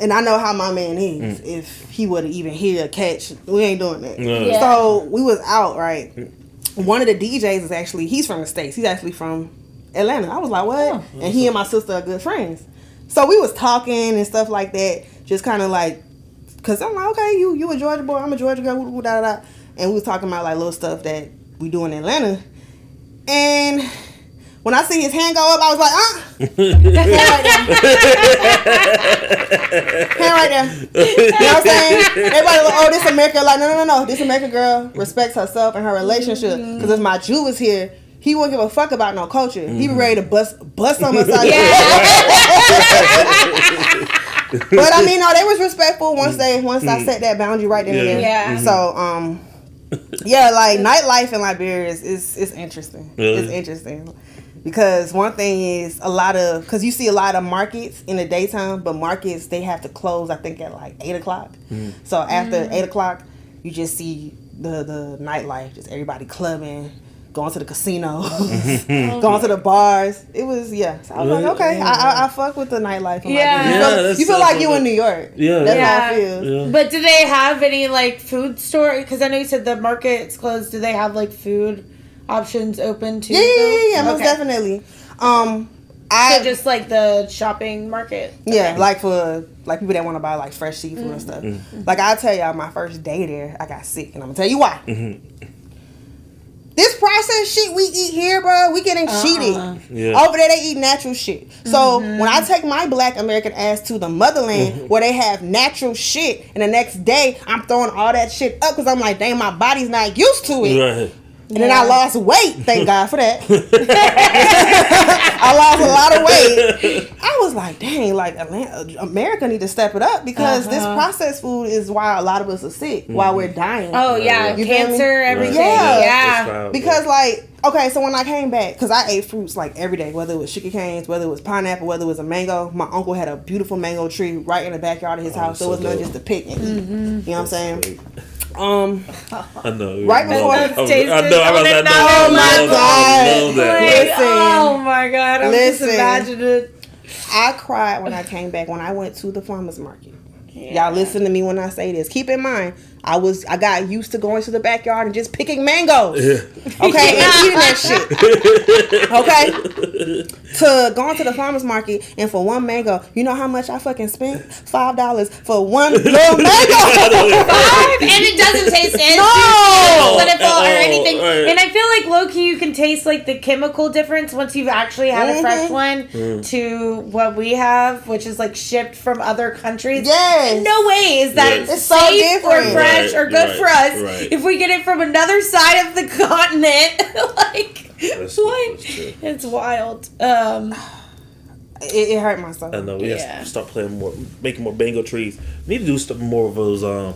And I know how my man is. If he would even hear a catch, we ain't doing that. Yeah. So, we was out, right? One of the DJs is actually... He's from the States. He's actually from Atlanta. I was like, what? Oh. And he and my sister are good friends. So, we was talking and stuff like that. Just kind of like... Cause I'm like, okay, you a Georgia boy, I'm a Georgia girl, and we was talking about like little stuff that we do in Atlanta. And when I see his hand go up, I was like, hand right there. You know what I'm saying? Everybody like, oh, this America. Like, no. This American girl respects herself and her relationship. Cause if my Jew was here, he wouldn't give a fuck about no culture. He be ready to bust some aside. But I mean, no, they was respectful once I set that boundary right then and there. Yeah. So, like nightlife in Liberia is interesting. Really? It's interesting because one thing is because you see a lot of markets in the daytime, but markets they have to close I think at like 8 o'clock. So after 8 o'clock, you just see the nightlife, just everybody clubbing. Going to the casino, going to the bars. It was, So I was like, okay, I fuck with the nightlife. You feel like you in New York. Yeah. That's how it feels. Yeah. But do they have any like food store? Because I know you said the market's closed. Do they have like food options open too? Yeah, most definitely. So just like the shopping market. Yeah, like for like people that want to buy like fresh seafood and stuff. Like I'll tell y'all, my first day there, I got sick, and I'm gonna tell you why. This processed shit we eat here, bro, we getting cheated. Yeah. Over there, they eat natural shit. So when I take my Black American ass to the motherland where they have natural shit, and the next day I'm throwing all that shit up because I'm like, dang, my body's not used to it. Right. And then I lost weight. Thank God for that. I lost a lot of weight. I was like, dang, like America need to step it up because this processed food is why a lot of us are sick while we're dying. Oh yeah, you cancer, everything. Yeah. Because like, okay, so when I came back, because I ate fruits like every day, whether it was sugar canes, whether it was pineapple, whether it was a mango. My uncle had a beautiful mango tree right in the backyard of his house, so it was not just to pick and eat. You know what I'm saying? I know. Right before I know. Oh my God! Oh my God! I'm just imagining. I cried when I came back when I went to the farmers market. Y'all listen to me when I say this. Keep in mind, I got used to going to the backyard and just picking mangoes. Okay, and eating that shit. Okay? To going to the farmer's market and for one mango, you know how much I fucking spent? $5 for one little mango. $5? And it doesn't taste plentiful or anything. Right. And I feel like low-key you can taste like the chemical difference once you've actually had a fresh one to what we have, which is like shipped from other countries. Yes. No way is that it's so safe different. Or fresh or good for us if we get it from another side of the continent. Like, what? It's wild. It hurt my soul. I know. We have to start making more mango trees. We need to do more of those. I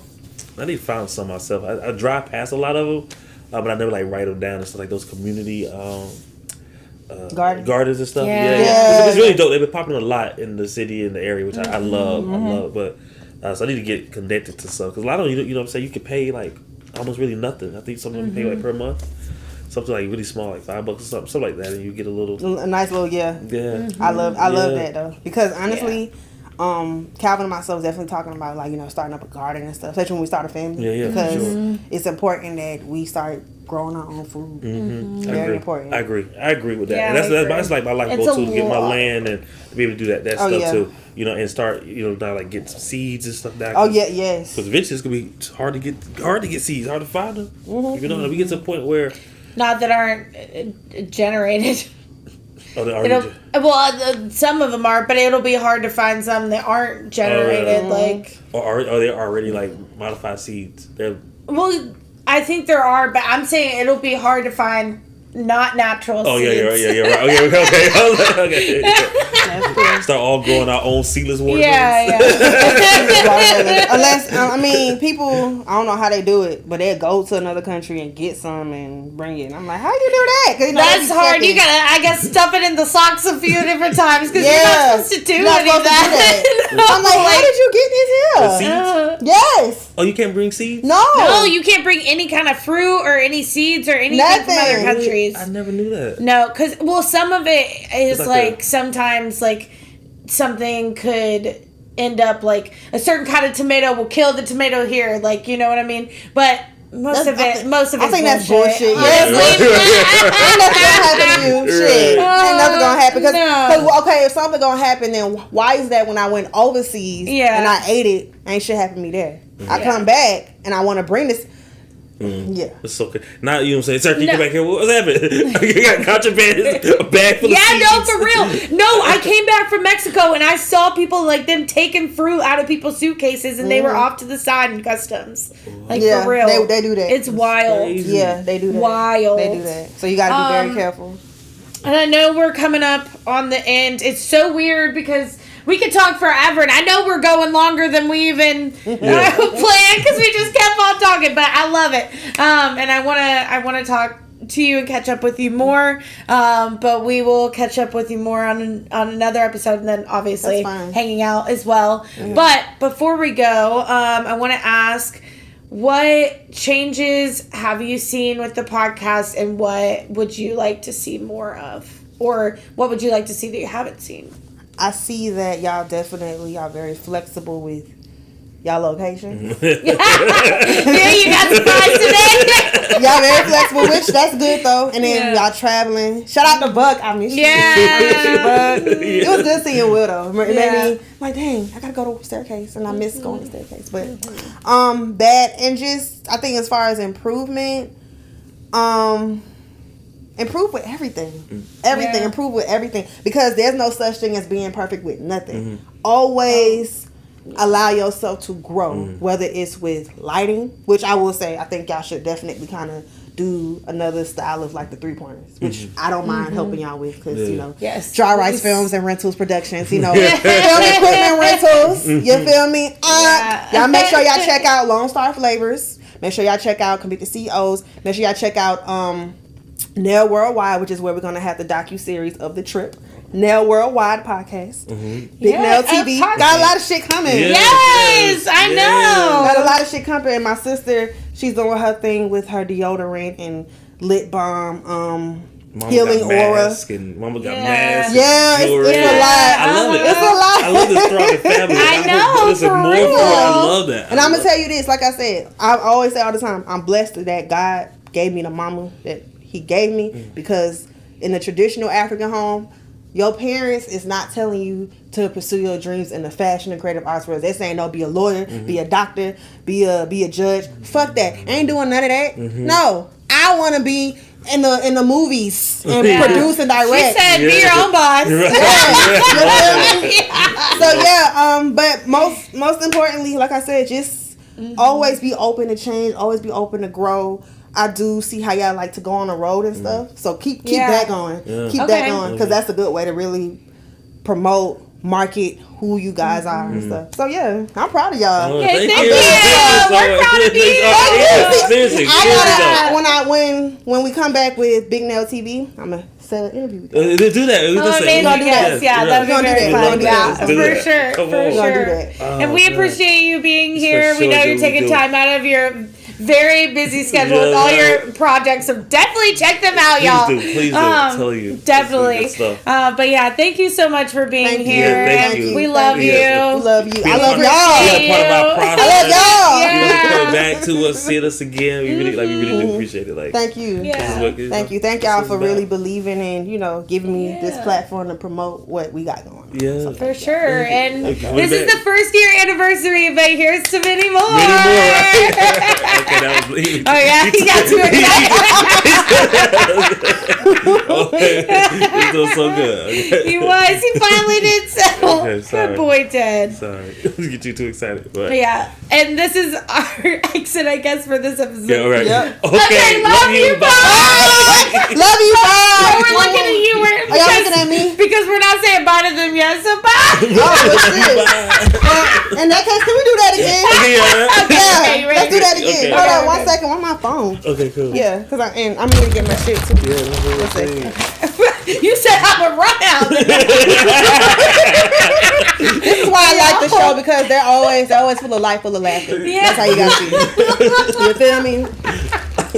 need to find some myself. I drive past a lot of them, but I never like write them down. It's like those community gardens and stuff. Yeah. It's really dope. They've been popping a lot in the city and the area, which I love. I love, but. So I need to get connected to some because a lot of you know what I'm saying. You could pay like almost really nothing. I think some of them pay like per month, something like really small, like $5 or something like that, and you get a nice little I love that though because honestly, Calvin and myself definitely talking about like starting up a garden and stuff, especially when we start a family. Because it's important that we start growing our own food. Very important. I agree with that, and that's like my life goal too, to get my land and to be able to do that stuff too. And start, now like get some seeds and stuff down. Yes. Because eventually it's gonna be hard to get seeds, hard to find them. We get to a point where not that aren't generated. Oh, they already. Some of them are, but it'll be hard to find some that aren't generated. Or they're already like modified seeds. I think there are, but I'm saying it'll be hard to find not natural seeds. Yeah, right. Okay. Start all growing our own seedless watermelons. Yeah. Unless, people, I don't know how they do it, but they go to another country and get some and bring it. And I'm like, how you do that? That's hard. You gotta, I guess, stuff it in the socks a few different times because you're not supposed to do any of that. I'm like, how did you get this here? Seeds? Yes. Oh, you can't bring seeds? No, you can't bring any kind of fruit or any seeds or anything from other countries. I never knew that. No, because some of it is like sometimes like something could end up like a certain kind of tomato will kill the tomato here, like you know what I mean. But most of it, I think that's bullshit. Ain't nothing gonna happen to you. Shit, ain't nothing gonna happen because if something gonna happen, then why is that when I went overseas and I ate it, ain't shit happen to me there? I come back and I want to bring this. Yeah, it's okay. Now you know what I'm saying. Sir, can you come back here? What's happening? You got contraband, a bag full of seeds. No, for real. No, I came back from Mexico and I saw people like them taking fruit out of people's suitcases and they were off to the side in customs. Like for real, they do that. It's wild. Crazy. Yeah, they do that. Wild. They do that. So you got to be very careful. And I know we're coming up on the end. It's so weird because we could talk forever, and I know we're going longer than we even planned because we just kept on talking. But I love it, and I wanna talk to you and catch up with you more. But we will catch up with you more on another episode, and then obviously hanging out as well. Mm-hmm. But before we go, I want to ask, what changes have you seen with the podcast, and what would you like to see more of, or what would you like to see that you haven't seen? I see that y'all very flexible with y'all location. Yeah, you got surprised today. Y'all very flexible, which that's good though. And then y'all traveling. Shout out to Buck. I miss you. I miss you, Buck. It was good seeing Will though. It made me like, dang, I gotta go to staircase, and I miss going to staircase. But that, and just I think as far as improvement, improve with everything. Improve with everything, because there's no such thing as being perfect with nothing. Always allow yourself to grow, whether it's with lighting, which I will say I think y'all should definitely kind of do another style of like the 3-pointers, which I don't mind helping y'all with, because you know, Dry Rice Films and Rentals Productions, you know, film equipment rentals, you feel me? Y'all make sure y'all check out Lone Star Flavors, make sure y'all check out Convicted CEOs, make sure y'all check out Nail Worldwide, which is where we're gonna have the docu-series of the trip. Nail Worldwide podcast. Big Nail TV. Got a lot of shit coming. Yes, I know. Got a lot of shit coming. And my sister, she's doing her thing with her deodorant and lip balm, Mama healing got aura. Mask and Mama got masks. Yeah, and jewelry. it's a lot. I love it. It's a lot. I love this thriving family. I know, Listen, for more real. for it. I love that. And I'm gonna tell you this, like I said, I always say all the time, I'm blessed that God gave me the mama that He gave me, because in the traditional African home, your parents is not telling you to pursue your dreams in the fashion and creative arts world. They're saying, no, be a lawyer, be a doctor, be a judge. Fuck that. I ain't doing none of that. No, I want to be in the movies and produce and direct. She said, be your own boss. So but most importantly, like I said, just always be open to change. Always be open to grow. I do see how y'all like to go on the road and stuff. So keep that going. Keep that going, because that's a good way to really promote, market who you guys are and stuff. So I'm proud of y'all. Okay, thank you. We're proud of you. Seriously. When we come back with Big Nail TV, I'm gonna set an interview with you. Do that. That'd be very fun. Yeah, for sure. Do that. And we appreciate you being here. We know you're taking time out of your very busy schedule with all your projects, so definitely check them out, y'all. Please do. Tell you. Definitely. But thank you so much for being here. Thank you. We love you. We love you. I love y'all. y'all. Part of our process. I love y'all. Coming back to us, seeing us again. We really do appreciate it. Like, thank you. Thank y'all for really believing and giving me this platform to promote what we got going on. Yeah, for sure. And this is the 1st year anniversary, but here's to many more. Okay, that was Lee. Oh yeah, he got too excited. He's doing so good. Okay. He was. He finally did so. Okay, sorry. Good boy, Ted. Sorry, get you too excited. But yeah, and this is our exit, I guess, for this episode. Yeah, all right. Yep. Okay, love you, bye. Love you, bye. We're looking at you. Are y'all looking at me? Because we're not saying bye to them yet, so bye. In that case, can we do that again? Okay, let's do that again. Okay. Hold on 1 second. Where's my phone? Okay, cool. Yeah, because I'm going to get my shit too. Yeah, that's what I'm You said I'm around. This is why I like the show, because they're always full of life, full of laughter. Yeah. That's how you got to be. You feel me?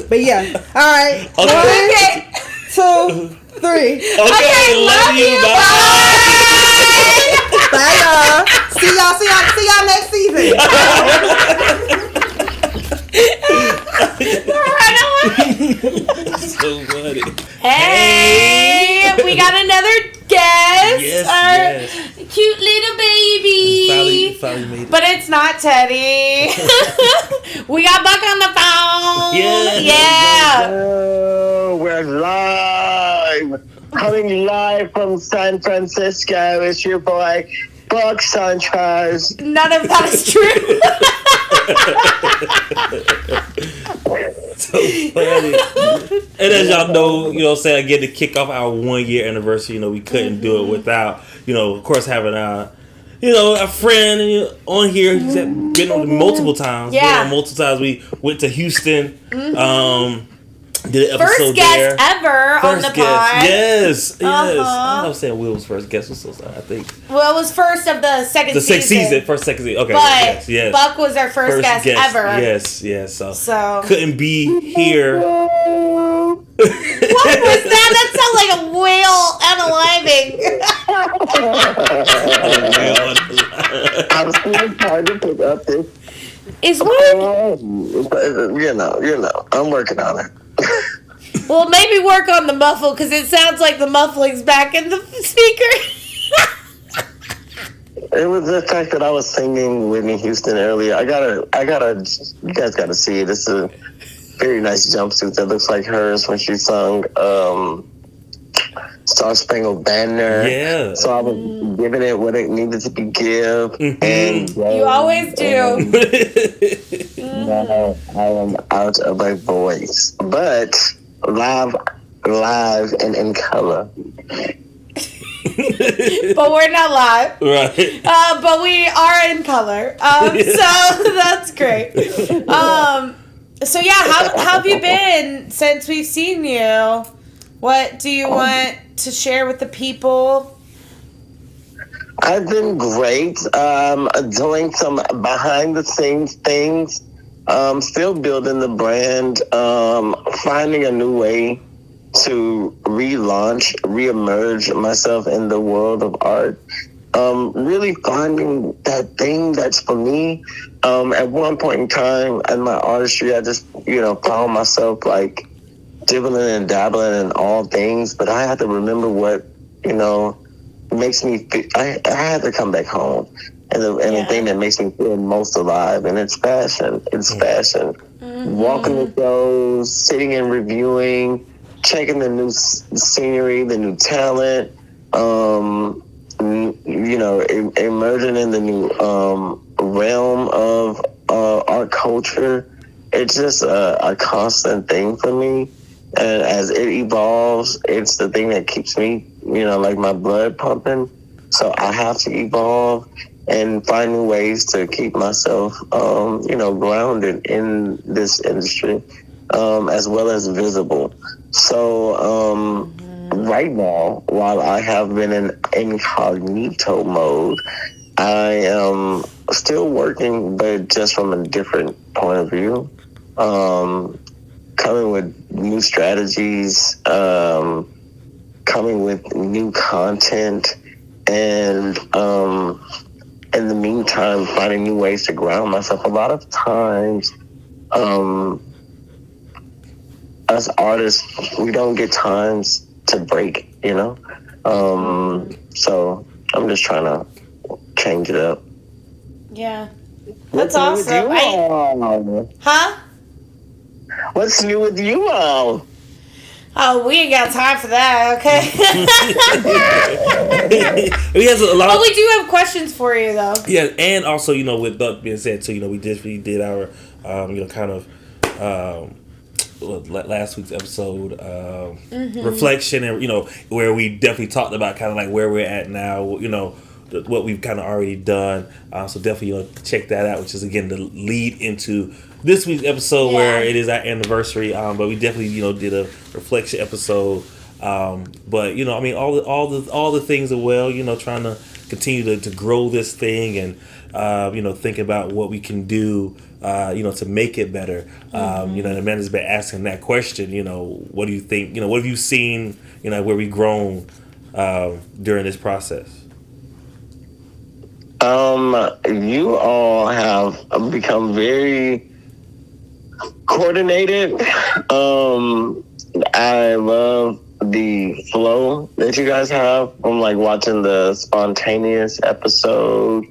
But yeah. All right. Okay. 1, 2, 3. Okay, love you. Bye. Bye, y'all. See y'all next season. So funny. Hey, we got another guest. Yes. Cute little baby. Finally made it. But it's not Teddy. We got Buck on the phone. Yeah. Oh, we're live. Coming live from San Francisco. It's your boy, Buck Sanchez. None of that is true. So funny. And as y'all know, again, to kick off our 1-year anniversary, we couldn't do it without, of course, having a friend on here. He's been on multiple times. Yeah. Multiple times. We went to Houston. Did an episode First guest there. ever on the pod. Yes. I was saying Will was first guest. I'm so sorry. I think. Well, it was first of the second season. Second season. Okay. But yes. Buck was our first guest ever. Yes. So couldn't be here. What was that? That sounded like a whale unaliving. I'm still trying to pick up this Is what? You know, I'm working on it. Well, maybe work on the muffle because it sounds like the muffling's back in the speaker. It was the fact that I was singing Whitney Houston earlier. I gotta, you guys gotta see it. It's a very nice jumpsuit that looks like hers when she sung Star Spangled Banner. Yeah. So I was giving it what it needed to be give. And You always do. now I am out of my voice. But live and in color. But we're not live. Right. But we are in color. So that's great. So yeah, how have you been since we've seen you? What do you want to share with the people? I've been great. Doing some behind the scenes things. Still building the brand. Finding a new way to reemerge myself in the world of art. Really finding that thing that's for me. At one point in time in my artistry, I just, found myself like dibbling and dabbling in all things, but I had to remember what, makes me feel. I had to come back home. And the thing that makes me feel most alive, and it's fashion. It's fashion. Mm-hmm. Walking the shows, sitting and reviewing, checking the new scenery, the new talent, emerging in the new realm of art culture. It's just a constant thing for me. And as it evolves, it's the thing that keeps me, like my blood pumping. So I have to evolve and find new ways to keep myself, grounded in this industry, as well as visible. So right now, while I have been in incognito mode, I am still working, but just from a different point of view. Coming with new strategies, coming with new content, and in the meantime, finding new ways to ground myself. A lot of times, us artists, we don't get times to break, So I'm just trying to change it up. Yeah. That's awesome. Huh? What's new with you all? Oh, we ain't got time for that, okay? We have a lot. But we do have questions for you, though. Yeah, and also, with that being said, too, we did our, last week's episode reflection, and where we definitely talked about kind of like where we're at now, what we've kind of already done. So definitely check that out, which is again the lead into this week's episode where it is our anniversary. But we definitely did a reflection episode. But all the things are well. Trying to continue to grow this thing and think about what we can do. To make it better. And Amanda's been asking that question. What do you think? What have you seen? Where we've grown during this process. You all have become very coordinated. I love the flow that you guys have from like watching the spontaneous episode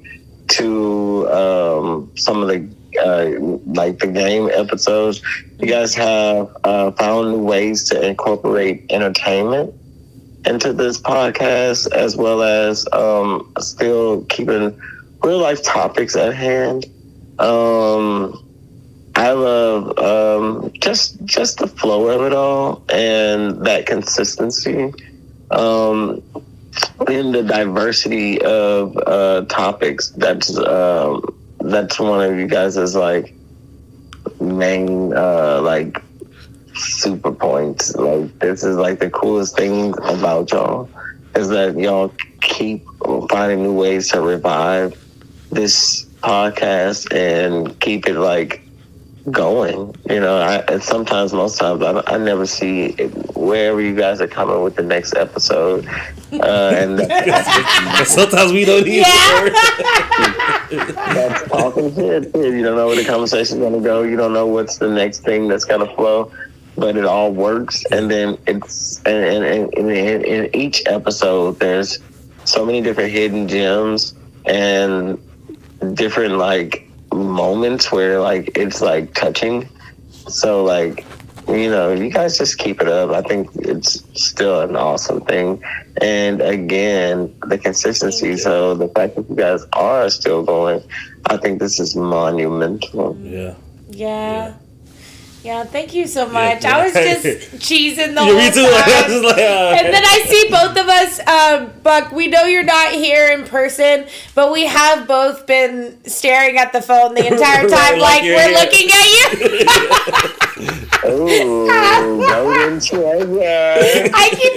to some of the like the game episodes. You guys have found new ways to incorporate entertainment into this podcast, as well as still keeping real life topics at hand. I love just the flow of it all and that consistency, and the diversity of topics. That's one of you guys' like main like super points. Like this is like the coolest thing about y'all is that y'all keep finding new ways to revive this podcast and keep it like going. Most times I never see it, wherever you guys are coming with the next episode, and sometimes we don't either. That's talking shit. You don't know where the conversation's gonna go. You don't know what's the next thing that's gonna flow, but it all works. And then it's in each episode, there's so many different hidden gems and different like moments where like it's like touching. So like, you know, you guys just keep it up. I think it's still an awesome thing. And again, the consistency. So the fact that you guys are still going, I think this is monumental. Yeah, thank you so much. Yeah. I was just cheesing the whole Me too. time. And then I see both of us, Buck, we know you're not here in person, but we have both been staring at the phone the entire time, like we're looking at you. Ooh, golden treasure. I keep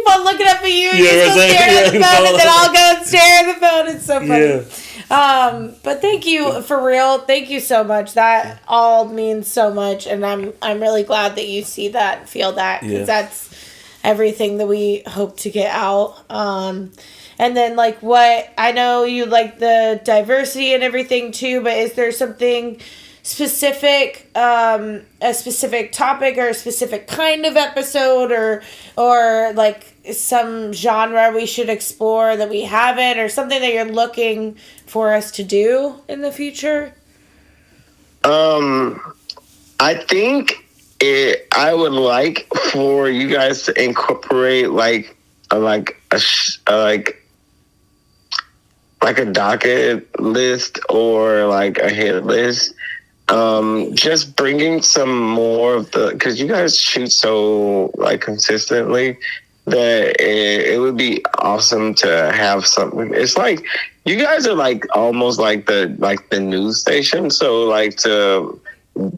on looking up at you and you Yeah, just go stare at the phone and then I'll go and stare at the phone. It's so funny. Yeah. But thank you for real. Thank you so much. That all means so much, and I'm really glad that you see that, feel that, because that's everything that we hope to get out. And then like what I know you like the diversity and everything too, but is there something specific, a specific topic or a specific kind of episode or like some genre we should explore that we haven't, or something that you're looking for us to do in the future? I think I would like for you guys to incorporate like a docket list or like a hit list. Just bringing some more of because you guys shoot so like consistently that it would be awesome to have something. It's like you guys are like almost like the news station. So like to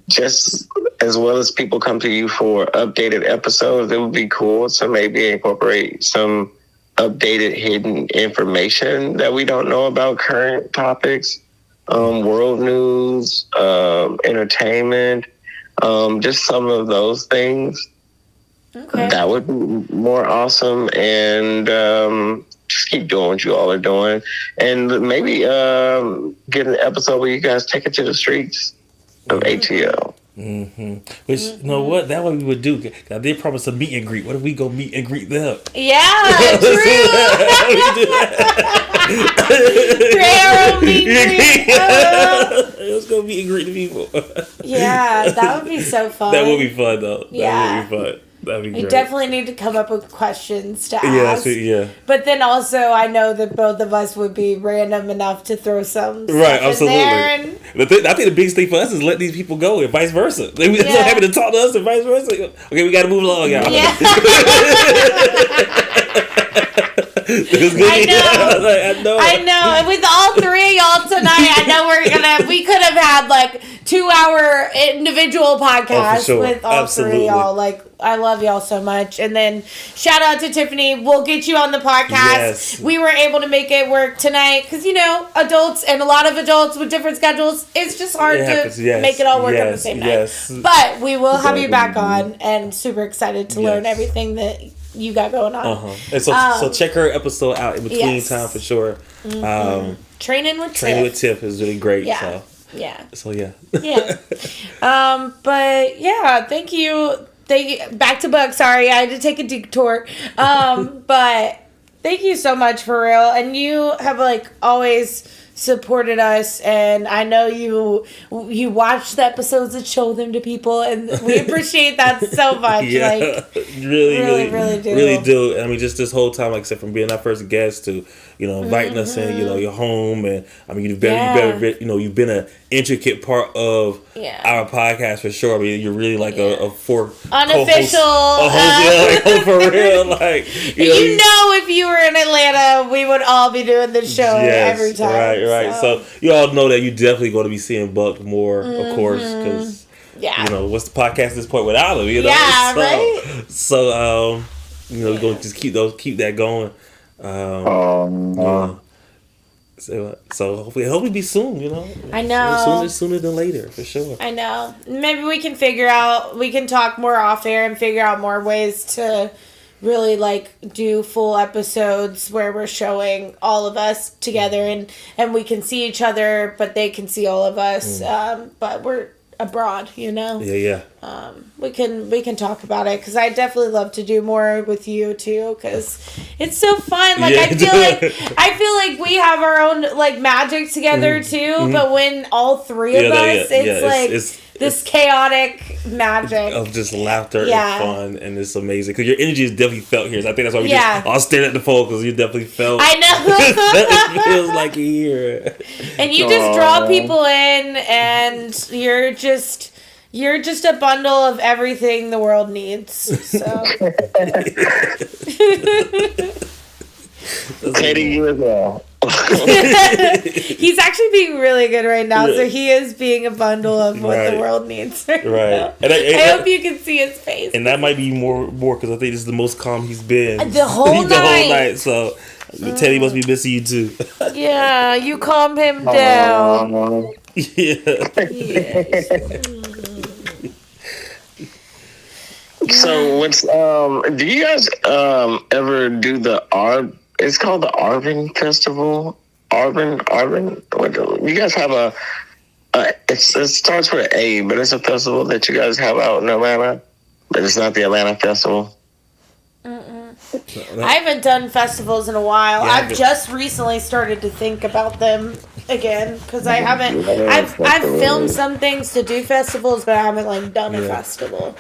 just as well as people come to you for updated episodes, it would be cool to maybe incorporate some updated hidden information that we don't know about current topics, world news, entertainment, just some of those things. Okay. That would be more awesome. And just keep doing what you all are doing. And maybe get an episode where you guys take it to the streets of ATL. Which, you know what? That what we would do. I did promise a meet and greet. What if we go meet and greet them? Yeah, true. Let's go meet and greet the people. Yeah, that would be so fun. That would be fun, though. Yeah. That would be fun. That'd be great. You definitely need to come up with questions to ask. Yeah. But then also, I know that both of us would be random enough to throw some Right, stuff absolutely. in there. And I think the biggest thing for us is let these people go and vice versa. They're so happy to talk to us and vice versa. Okay, we got to move along, y'all. yeah. I know. And with all three of y'all tonight, I know we could have had like 2-hour individual podcasts with all three of y'all. Like, I love y'all so much. And then shout out to Tiffany. We'll get you on the podcast. Yes. We were able to make it work tonight because, you know, adults and a lot of adults with different schedules, it's just hard to make it all work on the same night. But we will have you back on, and super excited to learn everything that you got going on. And so check her episode out in between time for sure. Training with Tiff is really great. Yeah. So yeah. But yeah, thank you. Back to Buck. Sorry, I had to take a detour. But thank you so much for real. And you have like always supported us, and I know you watch the episodes and show them to people, and we appreciate that so much. Really do. I mean, just this whole time, like I said, from being our first guest to inviting us in, your home, and I mean, you've been an intricate part of our podcast for sure. I mean, you're really like a unofficial host, for real. Like if you were in Atlanta, we would all be doing this show every time. Right. So you all know that you're definitely going to be seeing Buck more, of course, because what's the podcast at this point without him? Right. So we're going to just keep that going. So hopefully be soon. I know sooner than later for sure. I know. Maybe we can talk more off air and figure out more ways to really like do full episodes where we're showing all of us together and we can see each other, but they can see all of us. But we're abroad, you know. Yeah. We can talk about it because I definitely love to do more with you too because it's so fun. Like I feel like we have our own like magic together too. But when all three of us, it's this chaotic magic of just laughter and fun, and it's amazing because your energy is definitely felt here. So I think that's why we just all stared at the phone because you definitely felt. I know. It feels like you're here, and you just draw people in, and you're just a bundle of everything the world needs. So. Katie, you as well. He's actually being really good right now, so he is being a bundle of what the world needs right now. And I hope you can see his face. And that might be more because I think this is the most calm he's been the whole night. So Teddy must be missing you too. Yeah, you calm him down. Yes. So what's do you guys ever do the it's called the Arvin Festival? Arvin? You guys have it starts with A, but it's a festival that you guys have out in Atlanta, but it's not the Atlanta Festival. I haven't done festivals in a while. I've just recently started to think about them again because I haven't. I've filmed some things to do festivals, but I haven't like done a festival.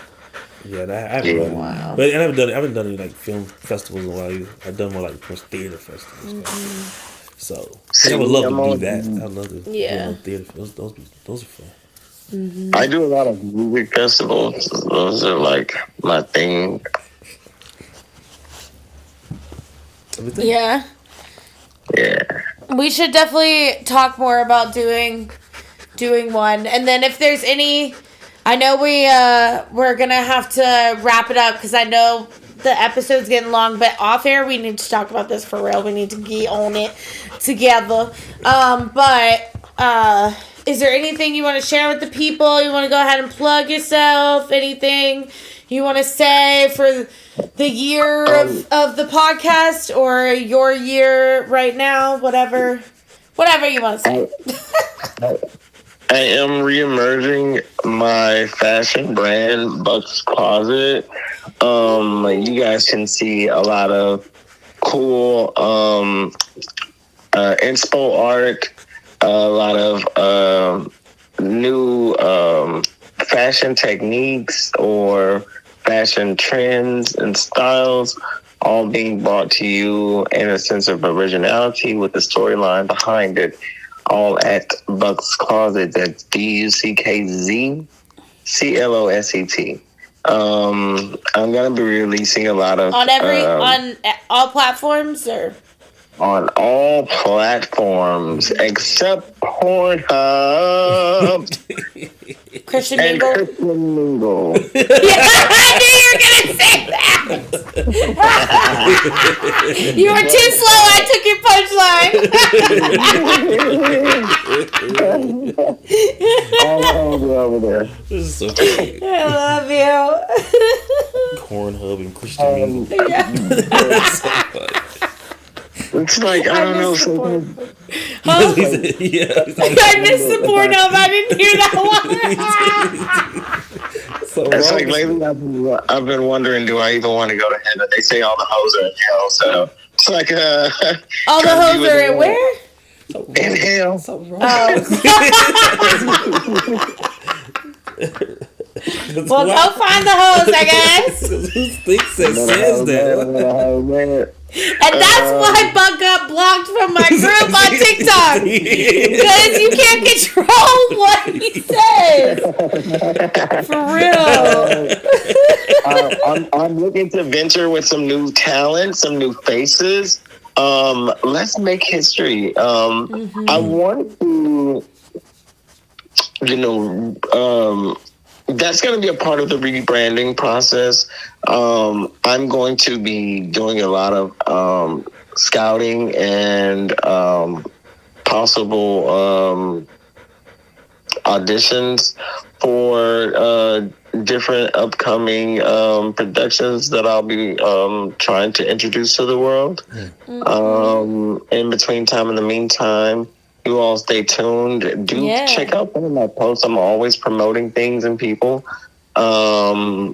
Yeah, I haven't done. Wow. But I haven't done any like film festivals in a while either. I've done more like theater festivals. So I would love to do that. I'd love to. Yeah. Theater. Those are fun. I do a lot of music festivals. Those are like my thing. Yeah. We should definitely talk more about doing one, and then if there's any. I know we're gonna have to wrap it up because I know the episode's getting long, but off air we need to talk about this for real. We need to get on it together. But is there anything you want to share with the people? You want to go ahead and plug yourself? Anything you want to say for the year of the podcast or your year right now? Whatever you want to say. I am reemerging my fashion brand, Buck's Closet. You guys can see a lot of cool inspo art, a lot of new fashion techniques or fashion trends and styles, all being brought to you in a sense of originality with the storyline behind it. All at Buck's Closet. That's BUCKZCLOSET. I'm gonna be releasing a lot of on all platforms or on all platforms except Pornhub. Christian Mingle. Christian Mingle. Yeah, I knew you were gonna say that. You were too slow. I took your punchline. All over there. This is so funny. I love you. Cornhub and Christian Mingle. Yeah. That's so funny. It's like, I don't know. I missed the Pornhub. I didn't hear that one. So it's like lately I've been wondering, do I even want to go to heaven? They say all the hoes are in hell, so it's like all the hoes are in where? In hell. Oh. Well, go find the hoes, I guess. Who thinks that says that? And that's why Buck got blocked from my group on TikTok. Because you can't control what he says. For real. I'm looking to venture with some new talent, some new faces. Let's make history. I want to, that's going to be a part of the rebranding process. I'm going to be doing a lot of scouting and possible auditions for different upcoming productions that I'll be trying to introduce to the world. In between time, in the meantime, you all stay tuned. Do check out some of my posts. I'm always promoting things and people. So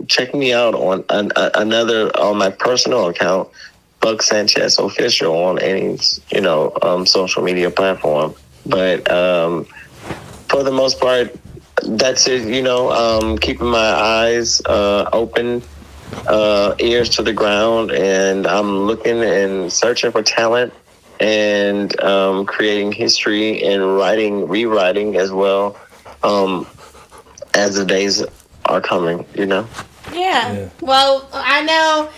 check me out on on my personal account, Buck Sanchez Official, on any social media platform. But for the most part, that's it. Keeping my eyes open, ears to the ground, and I'm looking and searching for talent, and creating history and rewriting as well, as the days are coming. Yeah. Well, I know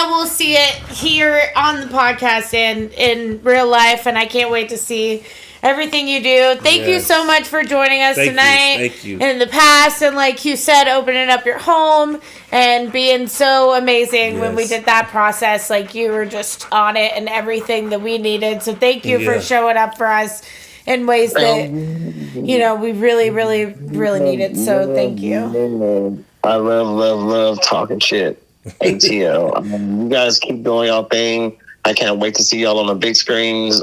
we'll see it here on the podcast and in real life, and I can't wait to see everything you do. Thank you so much for joining us tonight. Thank you. And in the past, and like you said, opening up your home and being so amazing when we did that process. Like, you were just on it and everything that we needed. So thank you for showing up for us in ways that, we really, really, really needed. So thank you. I love talking shit. ATL. You guys keep doing y'all thing. I can't wait to see y'all on the big screens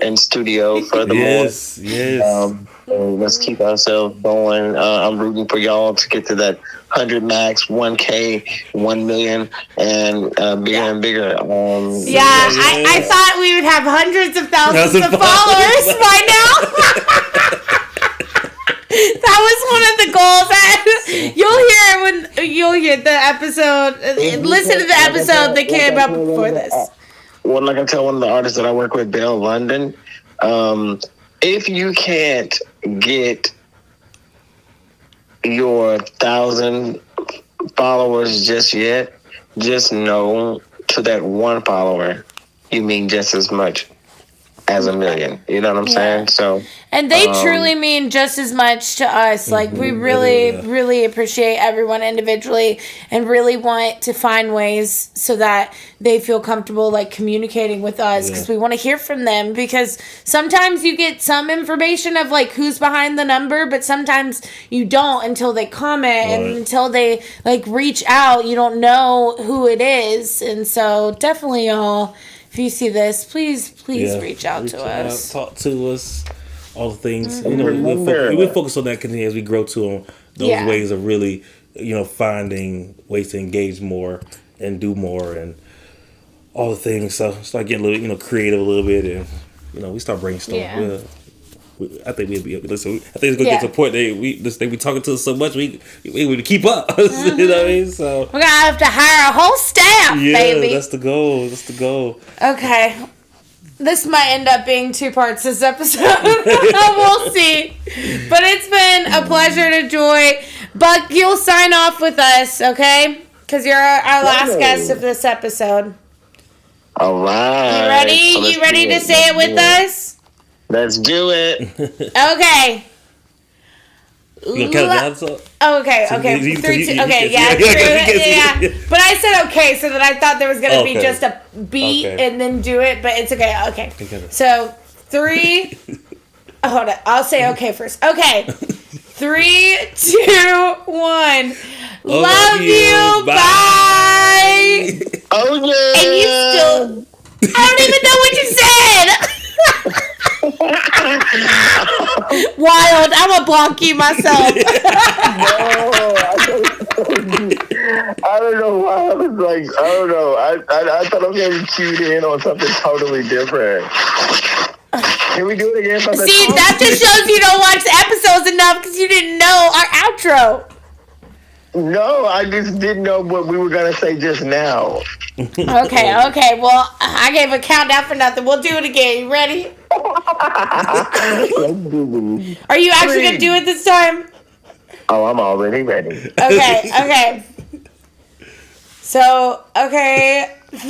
in studio. Furthermore, yes. Let's keep ourselves going. I'm rooting for y'all to get to that 100 max, 1K, 1 million, and bigger and bigger. I thought we would have hundreds of thousands of followers by now. That was one of the goals. You'll hear the episode. Listen to the episode that came up before this. Well, like I tell one of the artists that I work with, Bill London, if you can't get your 1,000 followers just yet, just know to that one follower, you mean just as much as a million. You know what I'm saying? So, and they truly mean just as much to us. Like, we really, really appreciate everyone individually, and really want to find ways so that they feel comfortable, like, communicating with us, because we want to hear from them. Because sometimes you get some information of, like, who's behind the number, but sometimes you don't until they comment and until they, like, reach out. You don't know who it is. And so definitely, y'all, if you see this, please reach out to us. Talk to us. All the things. We'll focus on that as we grow too, on those ways of really, finding ways to engage more and do more and all the things. So start getting a little, creative a little bit, and we start brainstorming. Yeah. I think we'll be. Listen, I think it's gonna get to a point that we be talking to us so much we able to keep up. You know what I mean? So we're gonna have to hire a whole staff, baby. That's the goal. Okay. This might end up being 2 parts this episode. We'll see. But it's been a pleasure to join. Buck, you'll sign off with us, okay? Because you're our last guest of this episode. All right. You ready? So you ready to say it with us? Let's do it. Okay. You gonna count down? Okay. 3, 2. Okay, yeah. But I said okay, so that I thought there was gonna be just a beat and then do it, but it's okay. Okay. So 3. Hold on. I'll say okay first. Okay. 3, 2, 1. Love you. Bye. Oh yeah. And you still. I don't even know what you said. Wild. I'm gonna block you myself. No, I don't know why I was like, I don't know. I thought I was getting cued in on something totally different. Can we do it again? See, that just shows you don't watch the episodes enough because you didn't know our outro. No, I just didn't know what we were gonna say just now. Okay. Well, I gave a countdown for nothing. We'll do it again. You ready? Are you actually gonna do it this time? Oh, I'm already ready. Okay. So, 3, 2,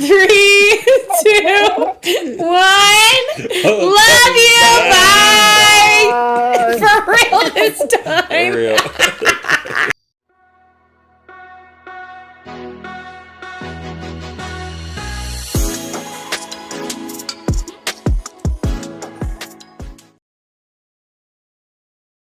1. Love you. Bye. For real this time. For real.